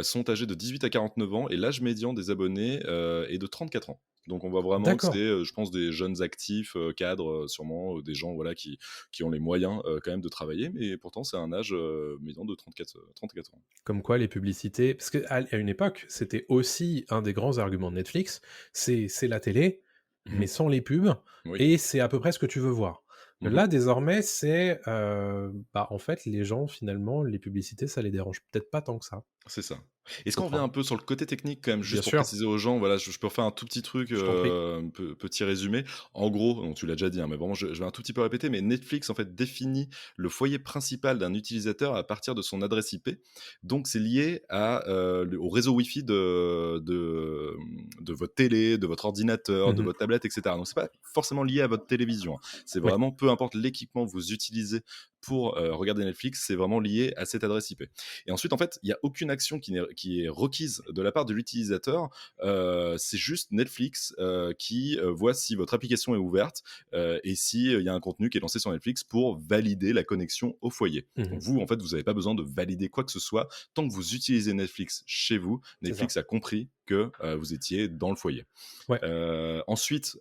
sont âgés de 18 à 49 ans et l'âge médian des abonnés, est de 34 ans. Donc on voit vraiment que c'est, D'accord. je pense des jeunes actifs, cadres, sûrement, des gens voilà qui ont les moyens, quand même de travailler, mais pourtant c'est un âge, médian de 34 ans. Comme quoi les publicités parce qu'à une époque, c'était aussi un des grands arguments de Netflix, c'est la télé, Mmh mais mh. sans les pubs Oui. et c'est à peu près ce que tu veux voir. Mmh mh. Là, désormais, c'est, bah, en fait, les gens, finalement, les publicités, ça les dérange peut-être pas tant que ça. C'est ça. Est-ce Je qu'on revient crois. un peu sur le côté technique quand même, Bien juste pour sûr, préciser aux gens, voilà, je peux refaire un tout petit truc, je t'en prie. petit résumé. En gros, donc tu l'as déjà dit, hein, mais vraiment je vais un tout petit peu répéter, mais Netflix en fait définit le foyer principal d'un utilisateur à partir de son adresse IP. Donc c'est lié au réseau Wi-Fi de votre télé, de votre ordinateur, de Mmh. votre tablette, etc. Donc c'est pas forcément lié à votre télévision, hein. C'est Oui. vraiment peu importe l'équipement que vous utilisez pour regarder Netflix, c'est vraiment lié à cette adresse IP. Et ensuite, en fait, il n'y a aucune action qui est requise de la part de l'utilisateur. C'est juste Netflix qui voit si votre application est ouverte et s'il y a un contenu qui est lancé sur Netflix pour valider la connexion au foyer. Mmh. Donc vous, en fait, vous n'avez pas besoin de valider quoi que ce soit. Tant que vous utilisez Netflix chez vous, C'est ça. Netflix a compris que vous étiez dans le foyer. Ouais. Ensuite,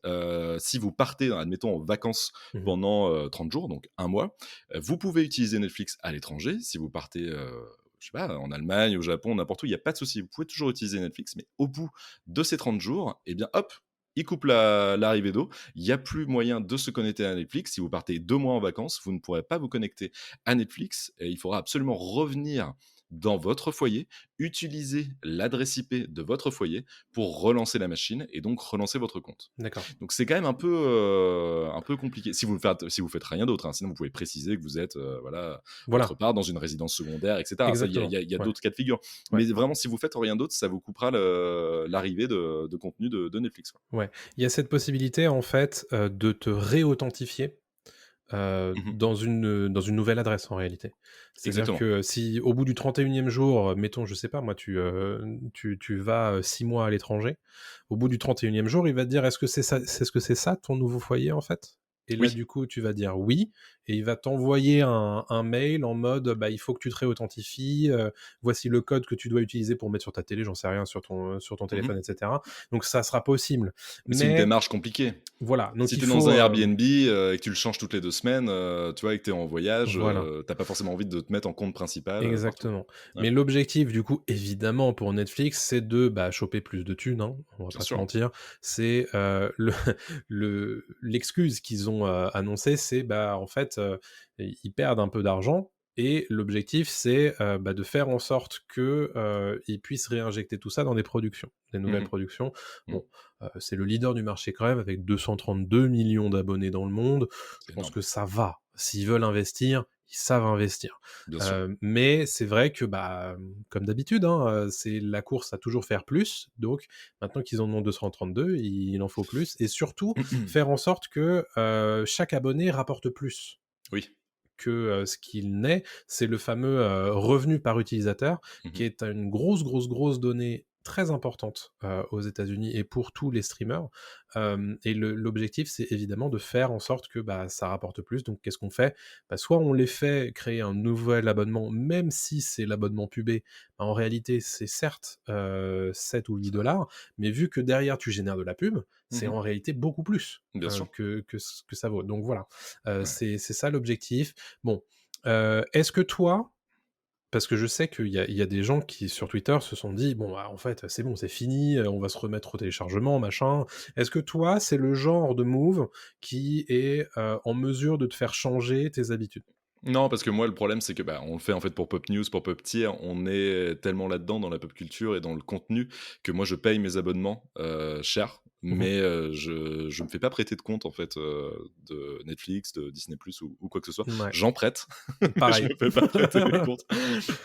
si vous partez, admettons, en vacances Mmh. pendant 30 jours, donc un mois, vous pouvez utiliser Netflix à l'étranger. Si vous partez, je sais pas, en Allemagne, au Japon, n'importe où, il n'y a pas de souci. Vous pouvez toujours utiliser Netflix, mais au bout de ces 30 jours, eh bien, hop, il coupe l'arrivée d'eau. Il n'y a plus moyen de se connecter à Netflix. Si vous partez 2 mois en vacances, vous ne pourrez pas vous connecter à Netflix. Et il faudra absolument revenir dans votre foyer, utilisez l'adresse IP de votre foyer pour relancer la machine et donc relancer votre compte. D'accord. Donc c'est quand même un peu compliqué. Si vous faites rien d'autre, hein, sinon vous pouvez préciser que vous êtes, voilà, autre Voilà, part dans une résidence secondaire et cetera. Ça, exactement. il y a Ouais, d'autres cas de figure. ouais, Mais vraiment, si vous faites rien d'autre, ça vous coupera l'arrivée de contenu de Netflix, quoi. ouais. Il y a cette possibilité, en fait, de te réauthentifier Mmh. dans une nouvelle adresse en réalité. C'est-à-dire Exactement. que si au bout du 31e jour, mettons, je sais pas moi, tu vas, 6 mois à l'étranger, au bout du 31e jour, il va te dire: Est-ce que c'est ça ton nouveau foyer en fait?» Et là, Oui. du coup, tu vas dire: «Oui» et il va t'envoyer un mail en mode, bah, «Il faut que tu te réauthentifies, voici le code que tu dois utiliser pour mettre sur ta télé», j'en sais rien, sur ton Mmh. téléphone et cetera. Donc ça sera possible. Mais c'est une Mais démarche compliquée. voilà, donc Si il tu es dans faut, un Airbnb, et que tu le changes toutes les 2 semaines, tu vois, et que tu es en voyage, voilà. tu pas forcément envie de te mettre en compte principal, partout. Exactement. Ouais, Mais l'objectif, du coup, évidemment, pour Netflix, c'est de, bah, choper plus de thunes, hein, on va bien pas se sûr. mentir. C'est, l'excuse qu'ils ont, annoncée, c'est, bah, en fait, ils perdent un peu d'argent et l'objectif, c'est, bah, de faire en sorte que, ils puissent réinjecter tout ça dans des productions, des Mmh nouvelles mh. productions. Mmh. Bon, c'est le leader du marché quand même avec 232 millions d'abonnés dans le monde. Je C'est pense énorme. que ça va. S'ils veulent investir, ils savent investir. Bien sûr. Mais c'est vrai que, bah, comme d'habitude, hein, c'est la course à toujours faire plus. Donc maintenant qu'ils en ont 232, il en faut plus et surtout faire en sorte que, chaque abonné rapporte plus Oui. que, ce qu'il n'est. C'est le fameux, revenu par utilisateur Mmh qui mh. est une grosse, grosse, grosse donnée très importante, aux États-Unis et pour tous les streamers. Et l'objectif, c'est évidemment de faire en sorte que, bah, ça rapporte plus. Donc qu'est-ce qu'on fait? Bah, soit on les fait créer un nouvel abonnement, même si c'est l'abonnement pubé, bah, en réalité, c'est certes, 7 ou 8 $, mais vu que derrière tu génères de la pub, c'est Mmh. en réalité beaucoup plus, Bien sûr. que ce que ça vaut. Donc voilà, Ouais. c'est ça l'objectif. Bon, est-ce que toi parce que je sais qu'il y a des gens qui, sur Twitter, se sont dit: «Bon, bah, en fait, c'est bon, c'est fini, on va se remettre au téléchargement, machin». Est-ce que toi, c'est le genre de move qui est, en mesure de te faire changer tes habitudes? Non, parce que moi, le problème, c'est que, bah, on le fait, en fait, pour Pop News, pour Pop Tier. On est tellement là-dedans, dans la pop culture et dans le contenu, que moi, je paye mes abonnements, cher, Mmh. mais je me fais pas prêter de compte, en fait, de Netflix, de Disney+ ou quoi que ce soit. Ouais, J'en prête, mais je pareil. me fais pas prêter mes comptes.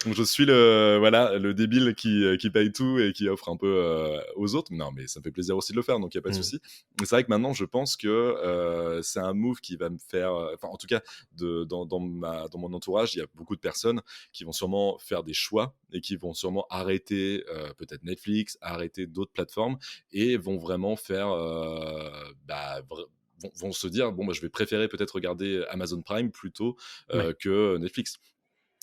Donc je suis voilà, le débile qui paye tout et qui offre un peu, aux autres. Non, mais ça me fait plaisir aussi de le faire, donc il y a pas de Mmh. souci. Mais c'est vrai que maintenant, je pense que, c'est un move qui va me faire, enfin, en tout cas, dans mon entourage, il y a beaucoup de personnes qui vont sûrement faire des choix et qui vont sûrement arrêter, peut-être Netflix, arrêter d'autres plateformes et vont vraiment faire, bah, vont se dire: «Bon, bah, je vais préférer peut-être regarder Amazon Prime plutôt, Ouais. que Netflix».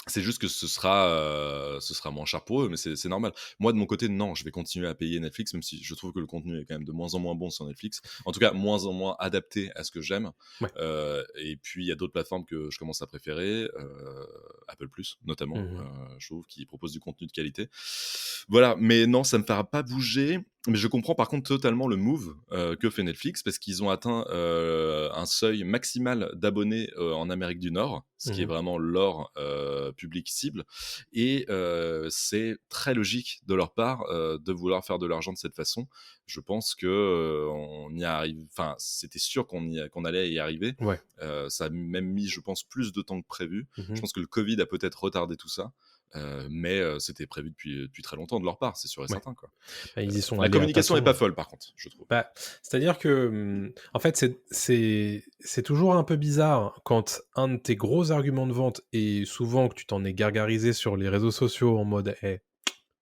C'est juste que ce sera moins cher pour eux, mais c'est normal. Moi, de mon côté, non, je vais continuer à payer Netflix, même si je trouve que le contenu est quand même de moins en moins bon sur Netflix. En tout cas, moins en moins adapté à ce que j'aime. Ouais. Et puis, il y a d'autres plateformes que je commence à préférer, Apple+, notamment, Mmh. je trouve qu'ils proposent du contenu de qualité. Voilà, mais non, ça me fera pas bouger. Mais je comprends par contre totalement le move, que fait Netflix parce qu'ils ont atteint, un seuil maximal d'abonnés, en Amérique du Nord, ce qui est Mmh. vraiment leur, public cible et c'est très logique de leur part, de vouloir faire de l'argent de cette façon. Je pense que, on y arrive enfin, c'était sûr qu'on allait y arriver. Ouais. Ça a même mis, je pense, plus de temps que prévu. Je Mmh. pense que le covid a peut-être retardé tout ça, mais c'était prévu depuis très longtemps de leur part, c'est sûr et Ouais. certain, quoi. Bah, ils y sont La allés à communication est pas tâtons. folle par contre, je trouve. Bah, c'est-à-dire que, en fait, c'est toujours un peu bizarre quand un de tes gros arguments de vente et souvent que tu t'en es gargarisé sur les réseaux sociaux en mode: «Hey,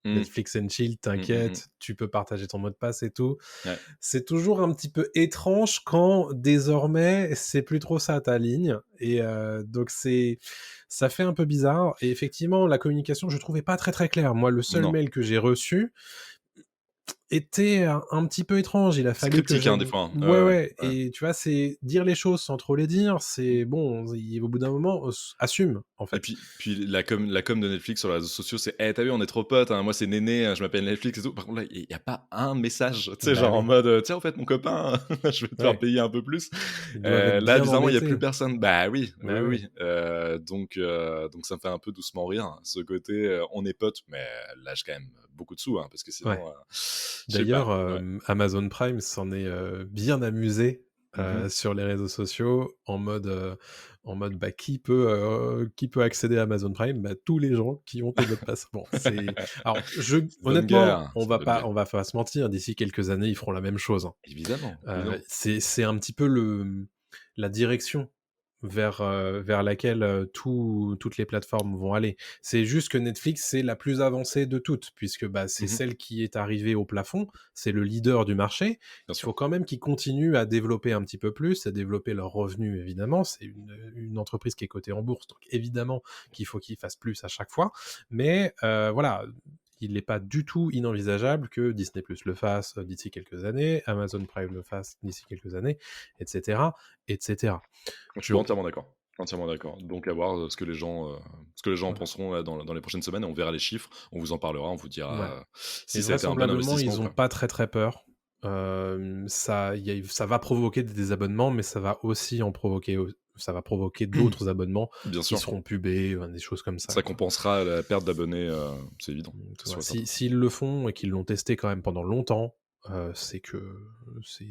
Mmh. Netflix and chill, Mmh, mmh mh. t'inquiète, tu peux partager ton mot de passe et tout». Ouais. C'est toujours un petit peu étrange quand désormais c'est plus trop ça ta ligne et donc ça fait un peu bizarre et effectivement la communication je trouvais pas très, très claire. Moi le seul Non. mail que j'ai reçu, était un petit peu étrange. Il a C'est fallu que cryptique, hein, des j'aime. fois, hein. Ouais, Ouais, ouais, ouais. ouais. Et tu vois, c'est dire les choses sans trop les dire. C'est bon. Au bout d'un moment, assume en Et fait. puis la com de Netflix sur les réseaux sociaux, c'est: «Eh, tu vu, on est trop potes, hein, moi c'est Néné, je m'appelle Netflix et tout». Par contre, là, il y a pas un message, tu sais, Bah genre en oui. mode, «Tiens, en fait, mon copain, je vais te faire Ouais. payer un peu plus». Ils doivent être Là, bien bizarrement, il y a embêtés. plus personne. Bah oui, oui, Bah oui. oui, donc ça me fait un peu doucement rire, hein, ce côté, on est potes, mais lâche quand même beaucoup de sous, hein, parce que Ouais. sinon, je sais D'ailleurs, pas, ouais. Amazon Prime s'en est, bien amusé, Mmh. sur les réseaux sociaux en mode, bah, qui peut accéder à Amazon Prime? Bah, tous les gens qui ont tes mots de passe. Bon, alors C'est de bonne honnêtement, guerre, c'est de bonne guerre. on va pas se mentir, d'ici quelques années, ils feront la même chose, hein. Évidemment, évidemment. C'est un petit peu la direction vers laquelle, toutes les plateformes vont aller. C'est juste que Netflix, c'est la plus avancée de toutes puisque, bah, c'est Mmh. celle qui est arrivée au plafond, c'est le leader du marché. Bien Il sûr. faut quand même qu'ils continuent à développer un petit peu plus, à développer leurs revenus évidemment. C'est une entreprise qui est cotée en bourse, donc évidemment qu'il faut qu'ils fassent plus à chaque fois. Mais, voilà, il n'est pas du tout inenvisageable que Disney+ le fasse, d'ici quelques années, Amazon Prime le fasse d'ici quelques années, et cetera, et cetera. Je suis Donc entièrement d'accord. Entièrement d'accord. Donc à voir, ce que les gens voilà, penseront là dans les prochaines semaines et on verra les chiffres, on vous en parlera, on vous ouais. dira, Et si ça a été un bon vraisemblablement, investissement ou ils ont pas. pas très, très peur. Ça va provoquer des désabonnements, mais ça va provoquer d'autres abonnements Bien qui sûr, seront pubés, des choses comme ça, ça quoi. compensera la perte d'abonnés, c'est évident, Donc c'est voilà, sûr et certain. s'ils le font et qu'ils l'ont testé quand même pendant longtemps, c'est que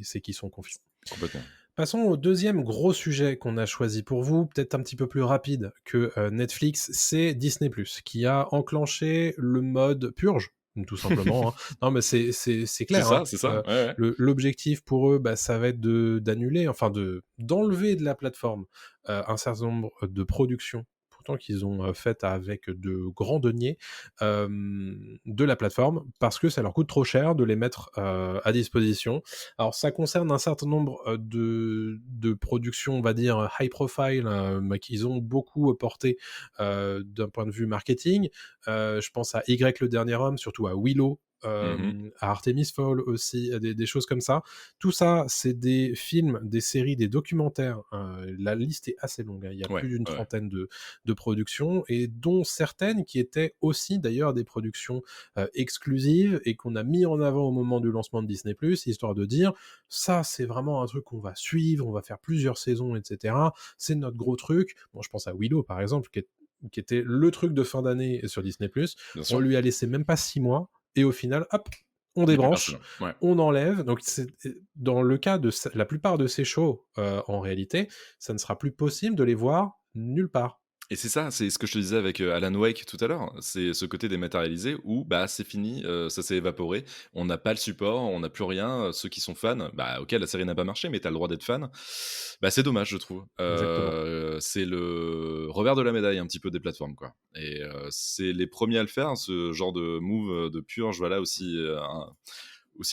c'est qu'ils sont confiants. Complètement. Passons au deuxième gros sujet qu'on a choisi pour vous, peut-être un petit peu plus rapide que Netflix, c'est Disney+, qui a enclenché le mode purge, tout simplement, hein. Non, mais c'est clair, hein. C'est ça, ouais, ouais. L'objectif pour eux, bah, ça va être d'annuler, enfin d'enlever de la plateforme un certain nombre de productions, pourtant qu'ils ont faites avec de grands deniers, de la plateforme, parce que ça leur coûte trop cher de les mettre à disposition. Alors ça concerne un certain nombre, de productions, on va dire, high profile, bah, qu'ils ont beaucoup porté, d'un point de vue marketing. Je pense à Y le dernier homme, surtout à Willow, Mmh. à Artemis Fowl aussi, des choses comme ça. Tout ça, c'est des films, des séries, des documentaires, la liste est assez longue, hein. Il y a Ouais, plus d'une ouais, ouais. trentaine de productions et dont certaines qui étaient aussi d'ailleurs des productions exclusive et qu'on a mis en avant au moment du lancement de Disney+, histoire de dire ça c'est vraiment un truc qu'on va suivre, on va faire plusieurs saisons, etc. C'est notre gros truc. Bon, je pense à Willow par exemple, qui était le truc de fin d'année sur Disney+. Bien On sûr. lui a laissé même pas 6 mois et au final, hop, on Il y a plus personne. débranche, Ouais. on enlève. Donc dans le cas de la plupart de ces shows, en réalité, ça ne sera plus possible de les voir nulle part. Et c'est ça, c'est ce que je te disais avec, Alan Wake tout à l'heure. C'est ce côté dématérialisé où, bah, c'est fini, ça s'est évaporé. On n'a pas le support, on n'a plus rien. Ceux qui sont fans, bah, OK, la série n'a pas marché, mais tu as le droit d'être fan. Bah, c'est dommage, je trouve. Exactement. C'est le revers de la médaille un petit peu des plateformes, quoi. Et c'est les premiers à le faire, ce genre de move, de purge, voilà, aussi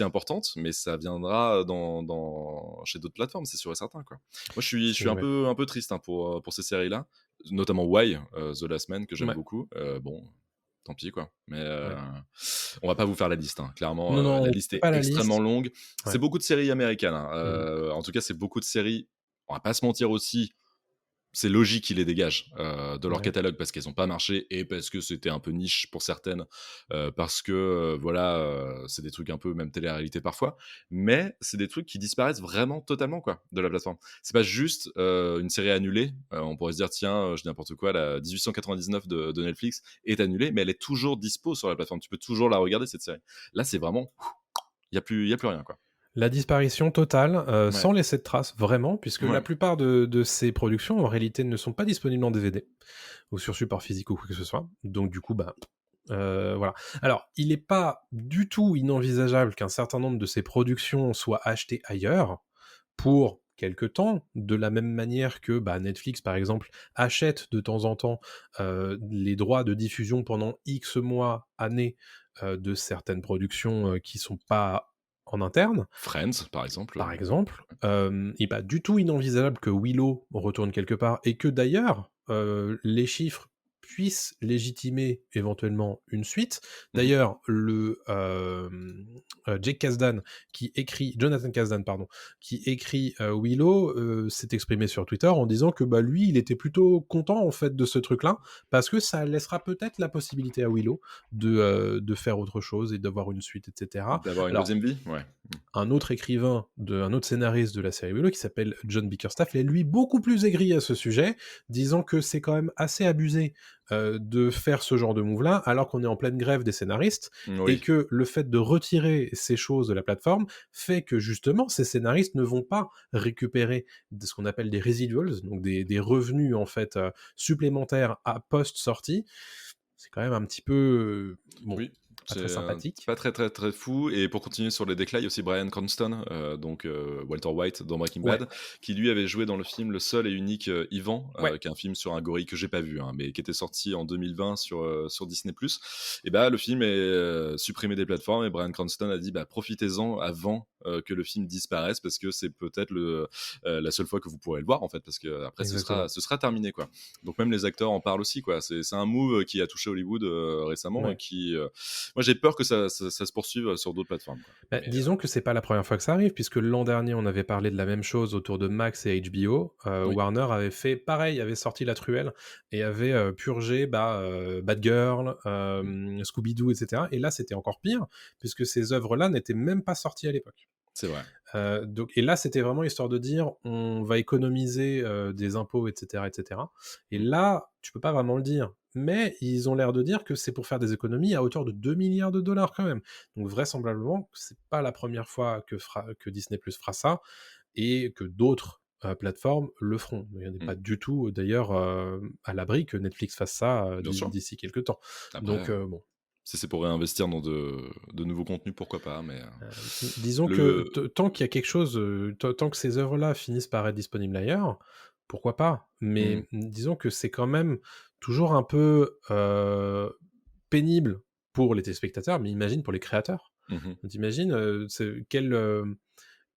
importante, mais ça viendra chez d'autres plateformes, c'est sûr et certain, quoi. Moi, je suis un Ouais. peu triste, hein, pour ces séries-là, notamment Why, The Last Man, que j'aime Ouais, beaucoup. Bon, tant pis, quoi. Mais ouais. on va pas vous faire la liste, hein. Clairement, Non, non, la on liste fait est pas la extrêmement liste. longue. Ouais. C'est beaucoup de séries américaines, hein. Mmh. En tout cas, c'est beaucoup de séries, on va pas se mentir aussi, c'est logique qu'ils les dégagent de leur Ouais. catalogue parce qu'elles n'ont pas marché et parce que c'était un peu niche pour certaines, parce que voilà, c'est des trucs un peu même télé-réalité parfois, mais c'est des trucs qui disparaissent vraiment totalement quoi de la plateforme. C'est pas juste une série annulée. On pourrait se dire tiens, je dis n'importe quoi, la 1899 de Netflix est annulée, mais elle est toujours dispo sur la plateforme. Tu peux toujours la regarder cette série. Là, c'est vraiment, il y a plus rien quoi. La disparition totale, Ouais. sans laisser de traces, vraiment, puisque la Ouais. plupart de ces productions, en réalité, ne sont pas disponibles en DVD ou sur support physique ou quoi que ce soit. Donc du coup, bah, voilà. Alors, il n'est pas du tout inenvisageable qu'un certain nombre de ces productions soient achetées ailleurs pour quelque temps, de la même manière que, bah, Netflix, par exemple, achète de temps en temps, les droits de diffusion pendant X mois, années, de certaines productions, qui sont pas en interne. Friends, par exemple. Par exemple, il est pas du tout inenvisageable que Willow retourne quelque part et que d'ailleurs, les chiffres puisse légitimer éventuellement une suite. Mmh. D'ailleurs, Jake Kasdan Jonathan Kasdan, pardon, qui écrit Willow, s'est exprimé sur Twitter en disant que bah, lui, il était plutôt content en fait de ce truc-là, parce que ça laissera peut-être la possibilité à Willow de faire autre chose et d'avoir une suite, etc. D'avoir une Alors, deuxième vie? Ouais. un autre écrivain, un autre scénariste de la série Willow qui s'appelle John Bickerstaff, est lui beaucoup plus aigri à ce sujet, disant que c'est quand même assez abusé de faire ce genre de move-là, alors qu'on est en pleine grève des scénaristes, et Oui. que le fait de retirer ces choses de la plateforme fait que justement ces scénaristes ne vont pas récupérer ce qu'on appelle des residuals, donc des revenus en fait supplémentaires à post-sortie. C'est quand même un petit peu, bon, Oui, pas très c'est sympathique. pas très, très, très fou. Et pour continuer sur les déclats, il y a aussi Bryan Cranston, donc Walter White dans Breaking Ouais, Bad, qui lui avait joué dans le film Le seul et unique Ivan, ouais, qui est un film sur un gorille que j'ai pas vu, hein, mais qui était sorti en 2020 sur Disney+. Et bah le film est supprimé des plateformes et Bryan Cranston a dit bah profitez-en avant que le film disparaisse parce que c'est peut-être la seule fois que vous pourrez le voir en fait parce que après exactement. ce sera terminé quoi. Donc même les acteurs en parlent aussi quoi. C'est un move qui a touché Hollywood récemment et Ouais. qui moi j'ai peur que ça se poursuive sur d'autres plateformes quoi. Bah, Mais disons que c'est pas la première fois que ça arrive, puisque l'an dernier, on avait parlé de la même chose autour de Max et HBO. oui. Warner avait fait pareil, avait sorti la truelle et avait purgé Batgirl, Mmh. Scooby-Doo, etc. Et là, c'était encore pire, puisque ces œuvres-là n'étaient même pas sorties à l'époque. C'est vrai. Et là, c'était vraiment histoire de dire, on va économiser des impôts, etc., etc. Et Mmh. là, tu peux pas vraiment le dire. Mais ils ont l'air de dire que c'est pour faire des économies à hauteur de 2 milliards de dollars quand même. Donc vraisemblablement, c'est pas la première fois que Disney Plus fera ça et que d'autres plateformes le feront. Il n'y en a Mmh. pas du tout, d'ailleurs, à l'abri que Netflix fasse ça Bien sûr. d'ici quelques temps. Après Donc bon, si c'est pour réinvestir dans de nouveaux contenus pourquoi pas mais disons que le tant qu'il y a quelque chose, tant que ces œuvres-là finissent par être disponibles ailleurs, pourquoi pas? Mais mmh. disons que c'est quand même toujours un peu pénible pour les téléspectateurs, mais imagine pour les créateurs. Mmh. T'imagines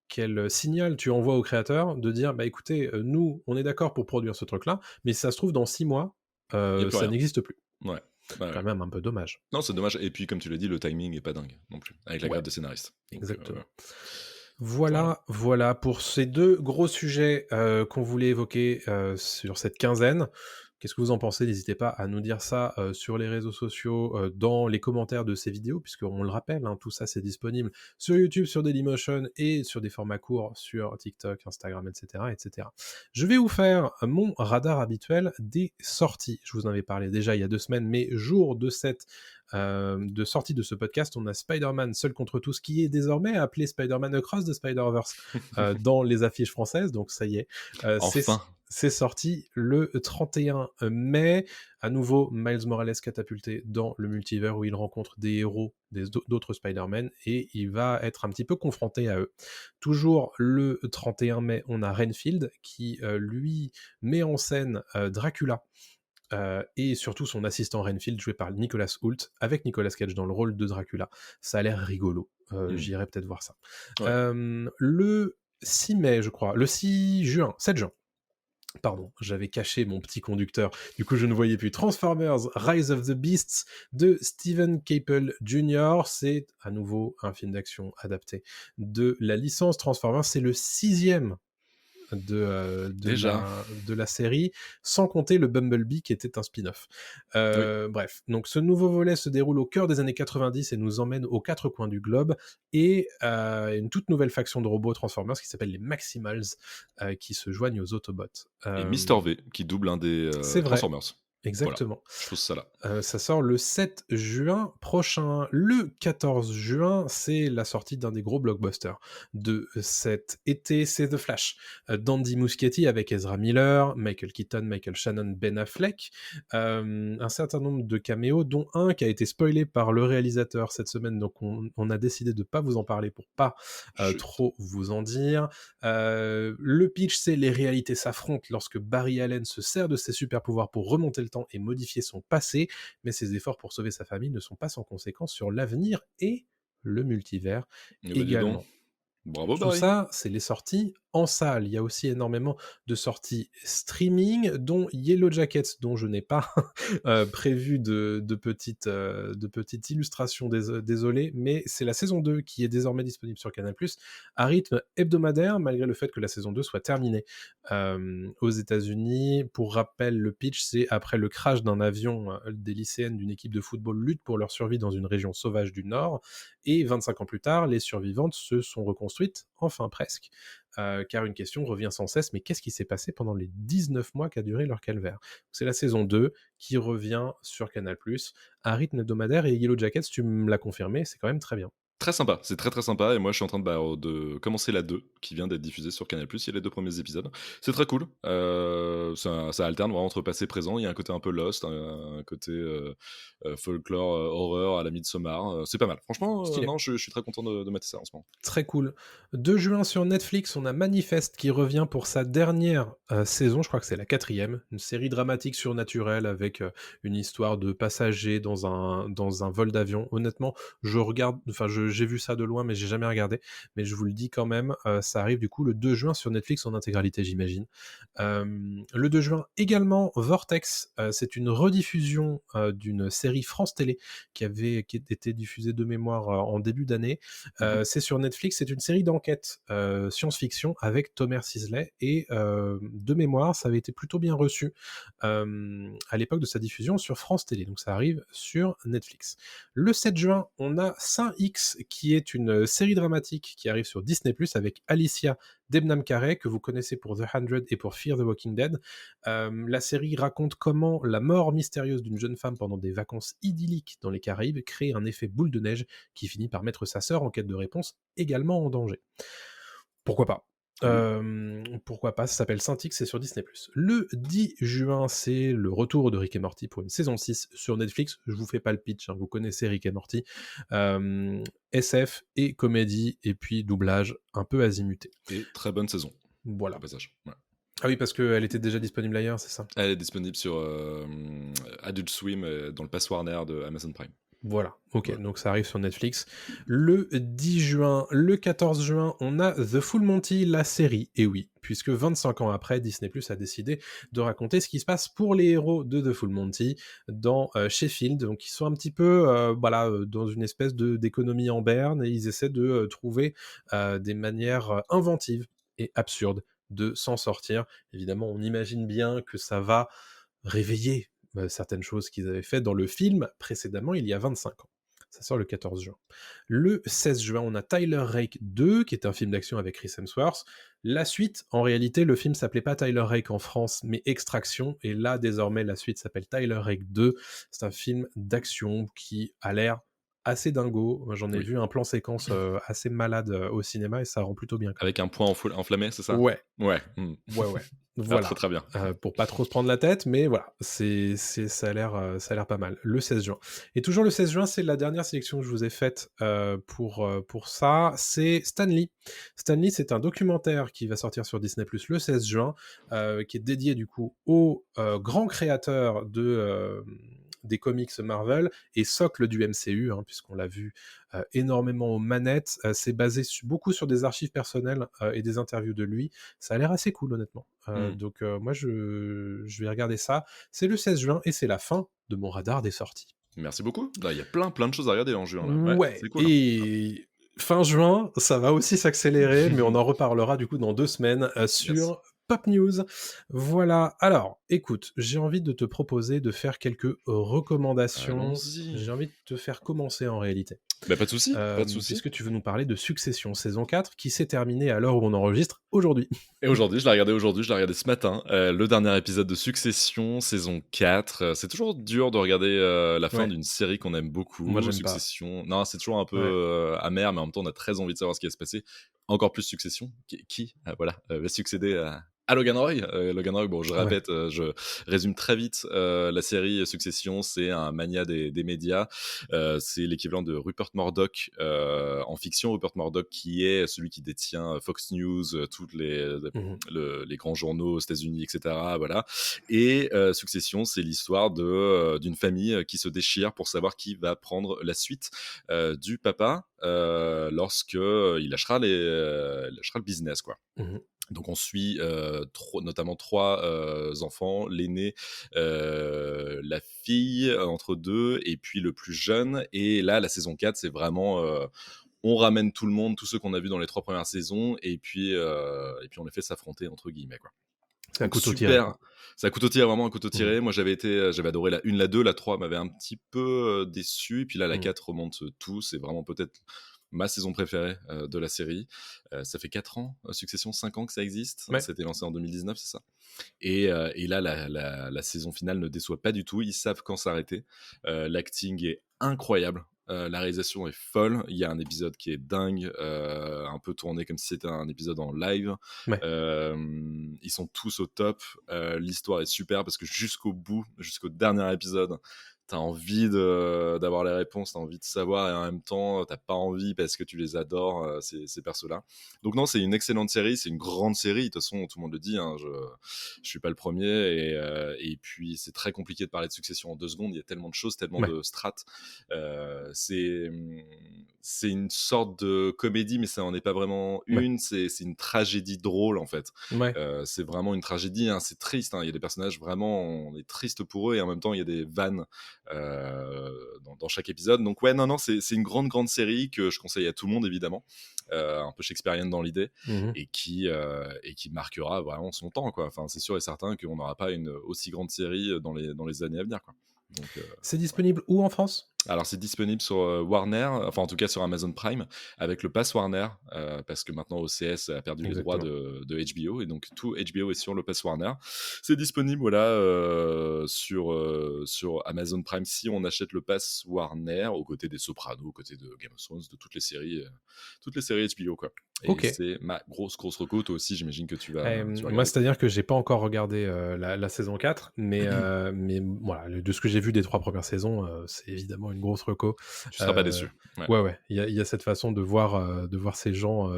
quel signal tu envoies aux créateurs de dire bah écoutez, nous on est d'accord pour produire ce truc-là, mais si ça se trouve dans 6 mois, Il y a plus ça rien. n'existe plus. Ouais. Ouais, Quand ouais. même un peu dommage. Non, c'est dommage et puis comme tu l'as dit, le timing est pas dingue non plus, avec la Ouais, grève des scénaristes. Donc exactement. voilà. Voilà pour ces 2 gros sujets, qu'on voulait évoquer, sur cette quinzaine. Qu'est-ce que vous en pensez? N'hésitez pas à nous dire ça, sur les réseaux sociaux, dans les commentaires de ces vidéos, puisqu'on le rappelle, hein, tout ça, c'est disponible sur YouTube, sur Dailymotion et sur des formats courts sur TikTok, Instagram, et cetera, et cetera. Je vais vous faire mon radar habituel des sorties. Je vous en avais parlé déjà il y a 2 semaines, mais jour de sortie de ce podcast, on a Spider-Man Seul contre tous, qui est désormais appelé Spider-Man Across the Spider-Verse dans les affiches françaises, donc ça y est, Enfin. c'est sorti le 31 mai. À nouveau, Miles Morales catapulté dans le multivers où il rencontre des héros d'autres Spider-Man et il va être un petit peu confronté à eux. Toujours le 31 mai, on a Renfield qui, lui, met en scène Dracula et surtout son assistant Renfield, joué par Nicolas Hoult, avec Nicolas Cage dans le rôle de Dracula. Ça a l'air rigolo. Mmh. J'irai peut-être voir ça. Ouais. Le 6 mai, je crois, le 6 juin, 7 juin, pardon, j'avais caché mon petit conducteur, du coup je ne voyais plus. Transformers Rise of the Beasts de Steven Caple Jr. C'est à nouveau un film d'action adapté de la licence Transformers. C'est le 6e Déjà. de la série, sans compter le Bumblebee qui était un spin-off. Oui. Bref, donc ce nouveau volet se déroule au cœur des années 90 et nous emmène aux 4 coins du globe, et une toute nouvelle faction de robots Transformers qui s'appelle les Maximals, qui se joignent aux Autobots. Et Mister V qui double un des C'est vrai, Transformers. Voilà, exactement. je pose ça là. Ça sort le 7 juin prochain. Le 14 juin, c'est la sortie d'un des gros blockbusters de cet été, c'est The Flash, d'Andy Muschietti avec Ezra Miller, Michael Keaton, Michael Shannon, Ben Affleck, un certain nombre de caméos, dont un qui a été spoilé par le réalisateur cette semaine, donc on a décidé de pas vous en parler pour pas Chut. trop vous en dire. Le pitch, c'est les réalités s'affrontent lorsque Barry Allen se sert de ses super pouvoirs pour remonter le temps et modifier son passé, mais ses efforts pour sauver sa famille ne sont pas sans conséquence sur l'avenir et le multivers Eh ben dis donc. également. Bravo Tout Barry. ça, c'est les sorties en salle. Il y a aussi énormément de sorties streaming, dont Yellow Jackets, dont je n'ai pas prévu de petites illustrations, désolé, mais c'est la saison 2 qui est désormais disponible sur Canal+, à rythme hebdomadaire, malgré le fait que la saison 2 soit terminée aux États-Unis. Pour rappel, le pitch, c'est après le crash d'un avion, des lycéennes d'une équipe de football luttent pour leur survie dans une région sauvage du Nord, et 25 ans plus tard, les survivantes se sont reconstruites, enfin presque, car une question revient sans cesse, mais qu'est-ce qui s'est passé pendant les 19 mois qu'a duré leur calvaire? C'est la saison 2 qui revient sur Canal+, à rythme hebdomadaire, et Yellow Jackets, tu me l'as confirmé, c'est quand même très bien. Très sympa, c'est très, très sympa et moi je suis en train de commencer la 2 qui vient d'être diffusée sur Canal+, il y a les 2 premiers épisodes. C'est très cool, ça alterne vraiment entre passé et présent, il y a un côté un peu Lost, un côté, folklore, horreur à la Midsommar, c'est pas mal. Franchement, Stylé. non, je suis très content de mater ça en ce moment. Très cool. 2 juin sur Netflix, on a Manifest qui revient pour sa dernière saison, je crois que c'est la quatrième, une série dramatique surnaturelle avec une histoire de passagers dans un vol d'avion. Honnêtement, j'ai vu ça de loin, mais j'ai jamais regardé. Mais je vous le dis quand même, ça arrive du coup le 2 juin sur Netflix en intégralité, j'imagine. Le 2 juin également, Vortex, c'est une rediffusion d'une série France Télé qui été diffusée de mémoire en début d'année. Mmh. C'est sur Netflix, c'est une série d'enquête science-fiction avec Thomas Sisley, et de mémoire, ça avait été plutôt bien reçu à l'époque de sa diffusion sur France Télé, donc ça arrive sur Netflix. Le 7 juin, on a Saint X, qui est une série dramatique qui arrive sur Disney+, avec Alicia Debnam-Carey, que vous connaissez pour The 100 et pour Fear the Walking Dead. La série raconte comment la mort mystérieuse d'une jeune femme pendant des vacances idylliques dans les Caraïbes crée un effet boule de neige qui finit par mettre sa sœur en quête de réponse, également en danger. Pourquoi pas? Oui. Pourquoi pas, ça s'appelle Saint-X, c'est sur Disney+. Le 10 juin, c'est le retour de Rick et Morty pour une saison 6 sur Netflix. Je vous fais pas le pitch, hein, vous connaissez Rick et Morty. SF et comédie, et puis doublage un peu azimuté. Et très bonne saison, au Voilà. passage. Ouais. Ah oui, parce qu'elle était déjà disponible ailleurs, c'est ça? Elle est disponible sur, Adult Swim, dans le pass Warner de Amazon Prime. Voilà, ok, Voilà. donc ça arrive sur Netflix. Le 10 juin, le 14 juin, on a The Full Monty, la série. Et oui, puisque 25 ans après, Disney Plus a décidé de raconter ce qui se passe pour les héros de The Full Monty dans Sheffield. Donc ils sont un petit peu dans une espèce d'économie en berne, et ils essaient de trouver des manières inventives et absurdes de s'en sortir. Évidemment, on imagine bien que ça va réveiller certaines choses qu'ils avaient fait dans le film précédemment, il y a 25 ans. Ça sort le 14 juin. Le 16 juin, on a Tyler Rake 2, qui est un film d'action avec Chris Hemsworth. La suite, en réalité, le film s'appelait pas Tyler Rake en France, mais Extraction. Et là, désormais, la suite s'appelle Tyler Rake 2. C'est un film d'action qui a l'air assez dingo. Moi, j'en ai Oui. vu un plan séquence assez malade au cinéma, et ça rend plutôt bien quand même. Avec un point enflammé, c'est ça? Ouais, Ouais. Mmh. ouais. Ah, très, Voilà. très bien. Pour pas trop se prendre la tête, mais voilà, ça a l'air pas mal. Le 16 juin. Et toujours le 16 juin, c'est la dernière sélection que je vous ai faite pour ça. C'est Stanley. Stanley, c'est un documentaire qui va sortir sur Disney Plus le 16 juin, qui est dédié du coup au grand créateur des comics Marvel et socle du MCU, hein, puisqu'on l'a vu énormément aux manettes. C'est basé beaucoup sur des archives personnelles et des interviews de lui. Ça a l'air assez cool, honnêtement. Mmh. Donc moi, je vais regarder ça. C'est le 16 juin et c'est la fin de mon radar des sorties. Merci beaucoup. Là, il y a plein, plein de choses à regarder en juin, là. Ouais, Ouais, c'est cool, hein. et fin juin, ça va aussi s'accélérer, mais on en reparlera du coup dans 2 semaines Yes. sur Pop News. Voilà. Alors, écoute, j'ai envie de te proposer de faire quelques recommandations. Allons-y. J'ai envie de te faire commencer en réalité. Bah, pas de souci, pas de souci. Puisque tu veux nous parler de Succession saison 4 qui s'est terminée à l'heure où on enregistre aujourd'hui. Et aujourd'hui, je l'ai regardé ce matin, le dernier épisode de Succession, saison 4. C'est toujours dur de regarder, la fin Ouais, d'une série qu'on aime moi beaucoup, j'aime pas. Succession. Non, c'est toujours un peu, Ouais. amer, mais en même temps, on a très envie de savoir ce qui va se passer. Encore plus Succession, va succéder Ah, Logan Roy? Logan Roy, bon, je Ouais. répète, je résume très vite, la série Succession, c'est un mania des médias. C'est l'équivalent de Rupert Murdoch, en fiction. Rupert Murdoch qui est celui qui détient Fox News, toutes Mmh. les grands journaux aux États-Unis et cetera, voilà. Et Succession, c'est l'histoire d'une famille, qui se déchire pour savoir qui va prendre la suite, du papa, lorsque, il lâchera le business, quoi. Mmh. Donc on suit notamment trois enfants, l'aîné, la fille entre deux, et puis le plus jeune. Et là, la saison 4, c'est vraiment... on ramène tout le monde, tous ceux qu'on a vus dans les trois premières saisons, et puis on les fait s'affronter, entre guillemets, quoi. C'est un Donc couteau tiré, super, quoi. c'est un couteau tiré, vraiment un couteau Mmh. tiré. Moi j'avais adoré la 1, la 2, la 3 m'avait un petit peu déçu, et puis là la Mmh. 4 remonte tout, c'est vraiment peut-être ma saison préférée de la série. Ça fait 4 ans, Succession, 5 ans que ça existe, Ouais. c'était lancé en 2019, c'est ça? Et là la saison finale ne déçoit pas du tout, ils savent quand s'arrêter. L'acting est incroyable, la réalisation est folle, il y a un épisode qui est dingue, un peu tourné comme si c'était un épisode en live. Ouais. Ils sont tous au top, l'histoire est super parce que jusqu'au bout, jusqu'au dernier épisode, t'as envie d'avoir les réponses, t'as envie de savoir, et en même temps t'as pas envie parce que tu les adores, ces persos-là. Donc non, c'est une excellente série, c'est une grande série, de toute façon tout le monde le dit, hein, je suis pas le premier, et puis c'est très compliqué de parler de Succession en 2 secondes, il y a tellement de choses, tellement Ouais. de strates. C'est une sorte de comédie, mais ça en est pas vraiment Ouais. une, c'est une tragédie drôle en fait. Ouais. C'est vraiment une tragédie, hein, c'est triste, hein, il y a des personnages vraiment, on est triste pour eux, et en même temps il y a des vannes dans chaque épisode. Donc ouais, non, non, c'est une grande série que je conseille à tout le monde, évidemment, un peu shakespearienne dans l'idée, Mmh. et qui marquera vraiment son temps, quoi. Enfin, c'est sûr et certain qu'on n'aura pas une aussi grande série dans les années à venir, quoi. Donc, C'est disponible où en France? alors c'est disponible sur Warner, enfin en tout cas sur Amazon Prime, avec le pass Warner, parce que maintenant OCS a perdu les droits Exactement. de HBO, et donc tout HBO est sur le pass Warner. C'est disponible, voilà, sur Amazon Prime si on achète le pass Warner, aux côtés des Sopranos, aux côtés de Game of Thrones, de toutes les séries HBO, quoi. Et OK. c'est ma grosse reco. Toi aussi, j'imagine que tu vas Moi, regarder, quoi. c'est-à-dire que j'ai pas encore regardé, la saison 4, mais voilà, de ce que j'ai vu des 3 premières saisons, c'est évidemment une grosse reco. Tu seras pas Heu, déçu. Ouais. ouais, ouais, il y a cette façon de voir ces gens,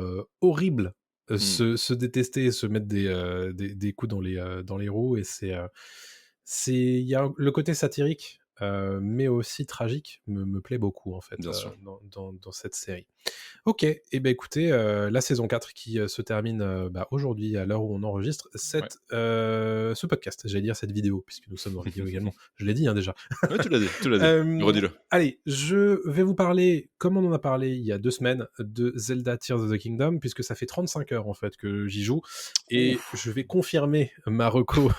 horribles, Mm. se détester et se mettre des coups dans les roues, et il y a le côté satirique, mais aussi tragique me plaît beaucoup, en fait, Bien sûr. dans cette série. OK, et ben écoutez, la saison 4 qui, se termine, bah, aujourd'hui à l'heure où on enregistre Ouais. ce podcast. J'allais dire cette vidéo, puisque nous sommes en vidéo également. Je l'ai dit, hein, déjà. Ouais, tu l'as dit. Redis-le. Allez, je vais vous parler, comme on en a parlé il y a 2 semaines, de Zelda Tears of the Kingdom, puisque ça fait 35 heures, en fait, que j'y joue, et Ouf. je vais confirmer ma reco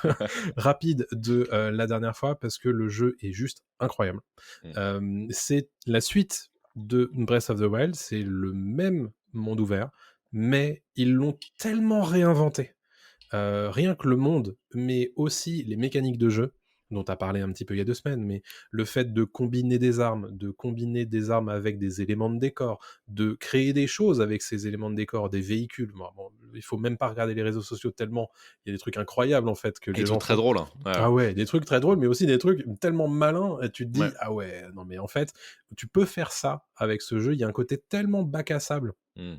rapide de, la dernière fois, parce que le jeu est juste incroyable. Mm. C'est la suite de Breath of the Wild, c'est le même monde ouvert, mais ils l'ont tellement réinventé. Rien que le monde, mais aussi les mécaniques de jeu, dont tu as parlé un petit peu il y a 2 semaines, mais le fait de combiner des armes avec des éléments de décor, de créer des choses avec ces éléments de décor, des véhicules. Bon, il faut même pas regarder les réseaux sociaux tellement il y a des trucs incroyables, en fait, que Et des les trucs gens très font. drôles, hein. Ouais, Ah ouais, des trucs très drôles, mais aussi des trucs tellement malins, et tu te ouais. dis: «Ah ouais, non mais en fait, tu peux faire ça avec ce jeu». Il y a un côté tellement bac à sable, Mmh.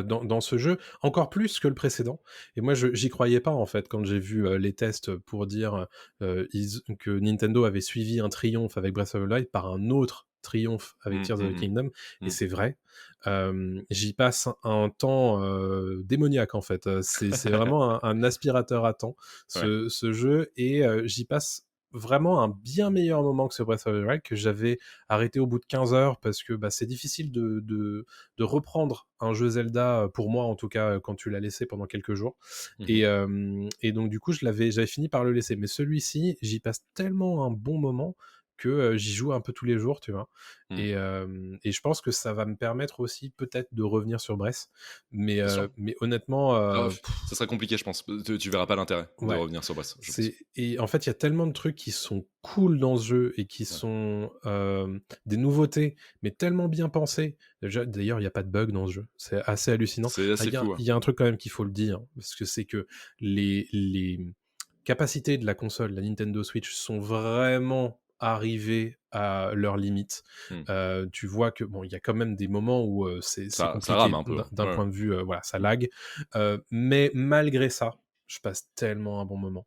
dans ce jeu, encore plus que le précédent, et moi j'y croyais pas, en fait, quand j'ai vu, les tests pour dire, que Nintendo avait suivi un triomphe avec Breath of the Wild par un autre triomphe avec Mmh, Tears of mmh the mh. Kingdom, et Mmh. c'est vrai. J'y passe un temps, démoniaque, en fait, c'est vraiment un aspirateur à temps, Ouais. ce jeu, et j'y passe vraiment un bien meilleur moment que ce Breath of the Wild, que j'avais arrêté au bout de 15 heures, parce que, bah, c'est difficile de reprendre un jeu Zelda, pour moi en tout cas, quand tu l'as laissé pendant quelques jours, Mmh mh. et donc du coup j'avais fini par le laisser. Mais celui-ci, j'y passe tellement un bon moment que j'y joue un peu tous les jours, tu vois. Mmh. Et je pense que ça va me permettre aussi peut-être de revenir sur Brest. Bien sûr. Mais honnêtement, Ah, ça serait compliqué, je pense. Tu verras pas l'intérêt de ouais. revenir sur Brest, je pense. Et en fait, il y a tellement de trucs qui sont cool dans ce jeu et qui Ouais. sont des nouveautés, mais tellement bien pensées. D'ailleurs, il n'y a pas de bug dans ce jeu. C'est assez hallucinant. C'est Ah, assez fou, hein. il y a un truc quand même qu'il faut le dire, parce que c'est que les capacités de la console, la Nintendo Switch, sont vraiment arrivées à leurs limites. Mmh. Tu vois que bon, il y a quand même des moments où c'est Ça rame compliqué un peu, hein. d'un Ouais, ouais. point de vue, voilà, ça Mmh. lag. Mais malgré ça, je passe tellement un bon moment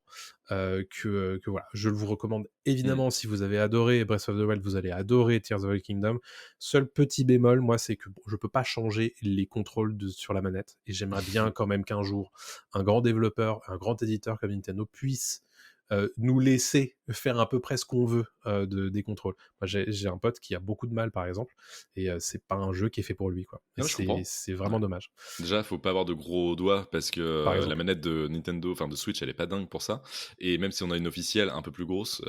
que voilà, je le vous recommande Mmh. évidemment. Si vous avez adoré Breath of the Wild, vous allez adorer Tears of the Kingdom. Seul petit bémol, moi, c'est que bon, je peux pas changer les contrôles sur la manette, et j'aimerais bien quand même qu'un jour un grand développeur, un grand éditeur comme Nintendo puisse nous laisser faire à peu près ce qu'on veut des contrôles. Moi, j'ai un pote qui a beaucoup de mal, par exemple, et c'est pas un jeu qui est fait pour lui, quoi. Et Non, je comprends. c'est Ouais. vraiment dommage. Déjà, faut pas avoir de gros doigts parce que Par la exemple. manette de Nintendo, enfin de Switch, elle est pas dingue pour ça. Et même si on a une officielle un peu plus grosse,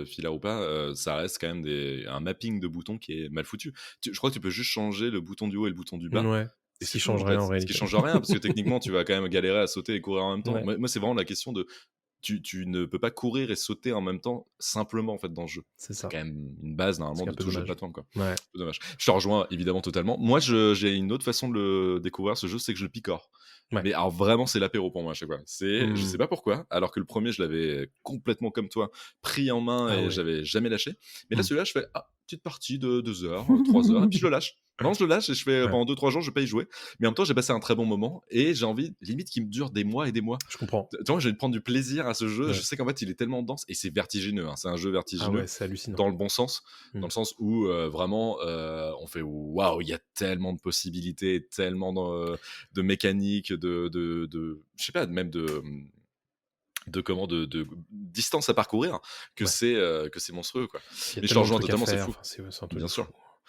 filaire ou pas, ça reste quand même un mapping de boutons qui est mal foutu. Je crois que tu peux juste changer le bouton du haut et le bouton du bas. Ouais. Et Ce c'est qui tout en change rien fait. en Ce qui réalité. change rien parce que techniquement, tu vas quand même galérer à sauter et courir en même temps. Ouais, Moi, c'est vraiment la question de tu ne peux pas courir et sauter en même temps simplement en fait dans le jeu. c'est C'est ça. quand même une base C'est normalement un de peu tout jeu de dommage. plateforme quoi. Ouais. C'est dommage. Je te rejoins évidemment totalement. Moi, j'ai une autre façon de le découvrir ce jeu, c'est que je le picore. Ouais. Mais alors vraiment, c'est l'apéro pour moi à chaque fois. Je sais Mmh. pas pourquoi, alors que le premier, je l'avais complètement comme toi pris en main Ah et ouais. j'avais jamais lâché. Mais là, Mmh. celui-là, je fais petite partie de 2 heures, 3 heures, et puis je le lâche. Non, je le lâche et je fais Ouais, pendant 2-3 jours, je vais pas y jouer. Mais en même temps, j'ai passé un très bon moment et j'ai envie, limite, qu'il me dure des mois et des mois. je comprends. Tu vois, j'ai envie de prendre du plaisir à ce jeu. Je Ouais. sais qu'en fait, il est tellement dense et c'est vertigineux, hein. C'est un jeu Ah ouais, vertigineux c'est hallucinant. dans le bon sens, Mmh. dans le sens où vraiment, on fait waouh, il y a tellement de possibilités, tellement de mécaniques, je sais pas, même de distance à parcourir Ouais. que c'est monstrueux quoi. Puis il y a Mais je te tellement de rejoins trucs à totalement, c'est faire, fou. enfin, c'est un truc Bien de fou. sûr.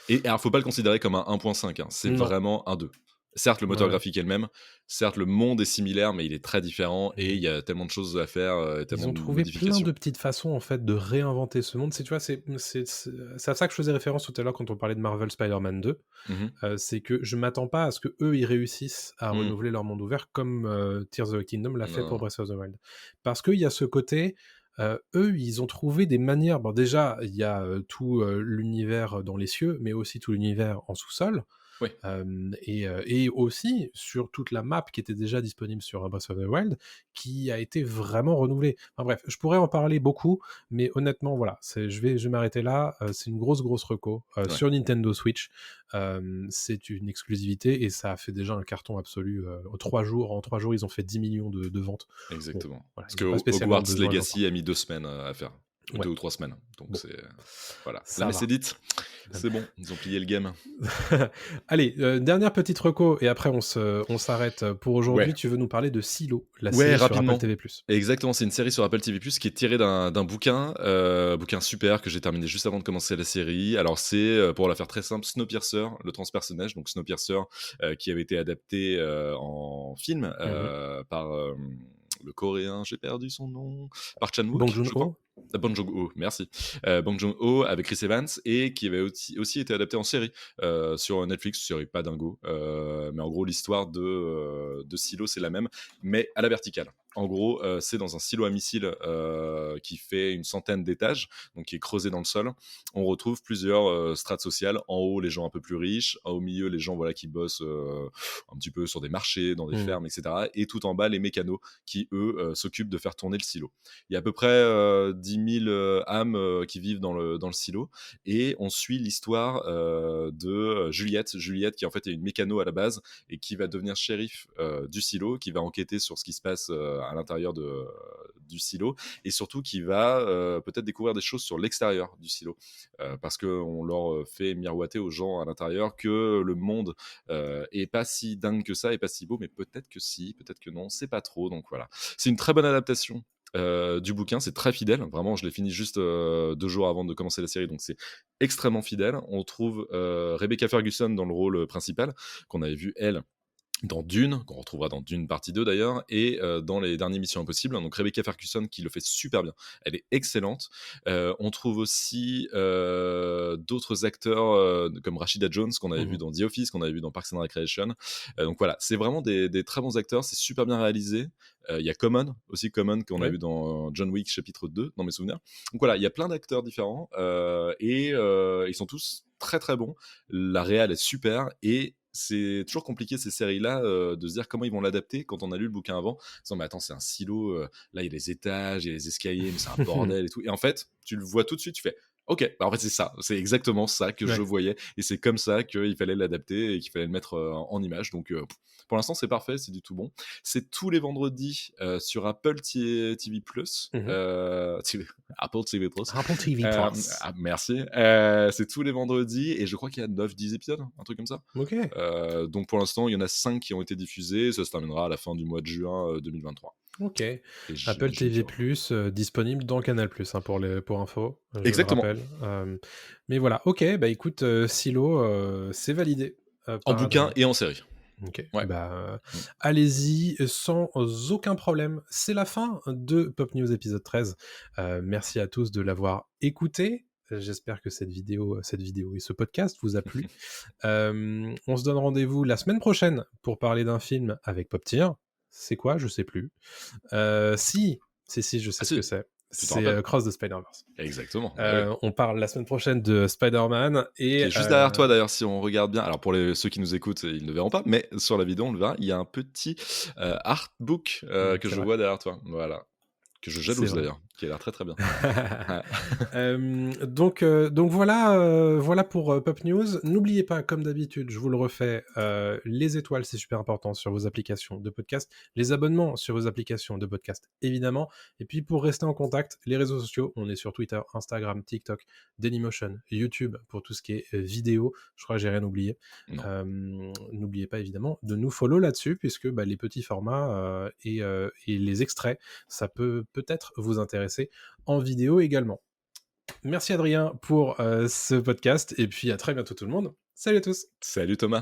Et alors, faut pas le considérer comme un 1.5, hein. C'est Non. vraiment un 2. Certes, le Ouais, moteur ouais. graphique est le même. Certes, le monde est similaire, mais il est très différent et Mmh. il y a tellement de choses à faire, et Ils tellement ont de trouvé plein modifications. de petites façons, en fait, de réinventer ce monde. Tu vois, c'est à ça que je faisais référence tout à l'heure quand on parlait de Marvel Spider-Man 2. Mmh. C'est que je m'attends pas à ce que eux ils réussissent à Mmh. renouveler leur monde ouvert comme Tears of the Kingdom l'a fait Non, pour non. Breath of the Wild. Parce qu'il y a ce côté, eux ils ont trouvé des manières. Bon, déjà, il y a tout l'univers dans les cieux, mais aussi tout l'univers en sous-sol. Oui. Et aussi sur toute la map qui était déjà disponible sur Breath of the Wild, qui a été vraiment renouvelée. Enfin bref, je pourrais en parler beaucoup, mais honnêtement, voilà, je vais m'arrêter là. C'est une grosse reco Ouais, sur Nintendo Switch. C'est une exclusivité et ça a fait déjà un carton absolu. En 3 jours, ils ont fait 10 millions de ventes. Bon, exactement. voilà, Parce ils que n'ont pas spécialement Hogwarts besoin de gens. Legacy a mis 2 semaines, à faire. Ouais, 2 ou 3 semaines. Donc bon, c'est, voilà. La ça messe est va. dite. C'est bon, ils ont plié le game. Allez, dernière petite reco et après on s'arrête pour aujourd'hui. Ouais. Tu veux nous parler de Silo, la Ouais, série sur Apple rapidement. TV+. Exactement, c'est une série sur Apple TV+, qui est tirée d'un bouquin super que j'ai terminé juste avant de commencer la série. Alors c'est, pour la faire très simple, Snowpiercer, le transpersonnage, donc Snowpiercer, qui avait été adapté en film Mmh. par le coréen, j'ai perdu son nom, par Chan-wook, Bong je crois. Joon-ho? Bong Joon-ho, merci. Bong Joon-ho avec Chris Evans et qui avait aussi été adapté en série sur Netflix, série pas dingo, mais en gros l'histoire de Silo c'est la même, mais à la verticale. En gros, c'est dans un silo à missiles qui fait une centaine d'étages, donc qui est creusé dans le sol. On retrouve plusieurs strates sociales. En haut, les gens un peu plus riches. Au milieu, les gens voilà, qui bossent un petit peu sur des marchés, dans des Mmh. fermes, etc. Et tout en bas, les mécanos qui, eux, s'occupent de faire tourner le silo. Il y a à peu près 10 000 âmes qui vivent dans le silo. Et on suit l'histoire de Juliette. Juliette, qui en fait est une mécano à la base et qui va devenir shérif du silo, qui va enquêter sur ce qui se passe à l'intérieur du silo et surtout qui va peut-être découvrir des choses sur l'extérieur du silo parce qu'on leur fait miroiter aux gens à l'intérieur que le monde est pas si dingue que ça et pas si beau, mais peut-être que si, peut-être que non, c'est pas trop. Donc voilà, c'est une très bonne adaptation du bouquin, c'est très fidèle. Vraiment, je l'ai fini juste 2 jours avant de commencer la série, donc c'est extrêmement fidèle. On trouve Rebecca Ferguson dans le rôle principal, qu'on avait vu elle dans Dune, qu'on retrouvera dans Dune partie 2 d'ailleurs, et dans les derniers Missions Impossibles, hein, donc Rebecca Ferguson qui le fait super bien. Elle est excellente. On trouve aussi d'autres acteurs comme Rashida Jones qu'on avait vu Mmh. dans The Office, qu'on avait vu dans Parks and Recreation. Donc voilà, c'est vraiment des très bons acteurs, c'est super bien réalisé. Il y a Common aussi, Common qu'on a Ouais. vu dans John Wick chapitre 2, dans mes souvenirs. Donc voilà, il y a plein d'acteurs différents et ils sont tous très très bons. La réal est super et c'est toujours compliqué ces séries-là de se dire comment ils vont l'adapter quand on a lu le bouquin avant. En disant, mais attends, c'est un silo, là il y a les étages, il y a les escaliers, mais c'est un bordel et tout. Et en fait, tu le vois tout de suite, tu fais, ok, bah en fait c'est ça, c'est exactement ça que je Ouais. voyais et c'est comme ça qu'il fallait l'adapter et qu'il fallait le mettre en image. Donc pour l'instant c'est parfait, c'est du tout bon. C'est tous les vendredis sur Apple TV Plus. Mmh. Apple TV Plus. Apple TV+. Merci. C'est tous les vendredis et je crois qu'il y a 9-10 épisodes, un truc comme ça. OK. Donc pour l'instant, il y en a 5 qui ont été diffusés. Ça se terminera à la fin du mois de juin 2023. OK. Et Apple j'ai dit, TV+, disponible dans Canal+, hein, pour info, je le exactement. rappelle. Mais voilà, OK, bah, écoute, Silo, c'est validé, En par bouquin Adrien. et en série. OK, Ouais. bah, Mm. allez-y sans aucun problème. C'est la fin de Pop News épisode 13. Merci à tous de l'avoir écouté. J'espère que cette vidéo et ce podcast vous a plu. On se donne rendez-vous la semaine prochaine pour parler d'un film avec Pop Tier. C'est quoi? Je sais plus. Si, je Ah sais ce que si, c'est. tu te C'est rappelles? Cross the Spider-Verse. Exactement. Bah oui. On parle la semaine prochaine de Spider-Man Qui et est juste derrière toi d'ailleurs, si on regarde bien. Alors pour ceux qui nous écoutent, ils ne le verront pas, mais sur la vidéo, on le verra. Il y a un petit artbook que c'est je vrai, vois derrière toi. Voilà. Que je c'est jalouse vrai. d'ailleurs, qui a l'air très très bien. Ouais. Donc voilà, voilà pour Pop News. N'oubliez pas, comme d'habitude, je vous le refais, les étoiles, c'est super important sur vos applications de podcast, les abonnements sur vos applications de podcast, évidemment. Et puis pour rester en contact, les réseaux sociaux, on est sur Twitter, Instagram, TikTok, Dailymotion, YouTube pour tout ce qui est vidéo. Je crois que j'ai rien oublié. Non. N'oubliez pas évidemment de nous follow là-dessus, puisque bah, les petits formats et les extraits, ça peut-être vous intéresser en vidéo également. Merci Adrien pour ce podcast et puis à très bientôt tout le monde. Salut à tous. Salut Thomas.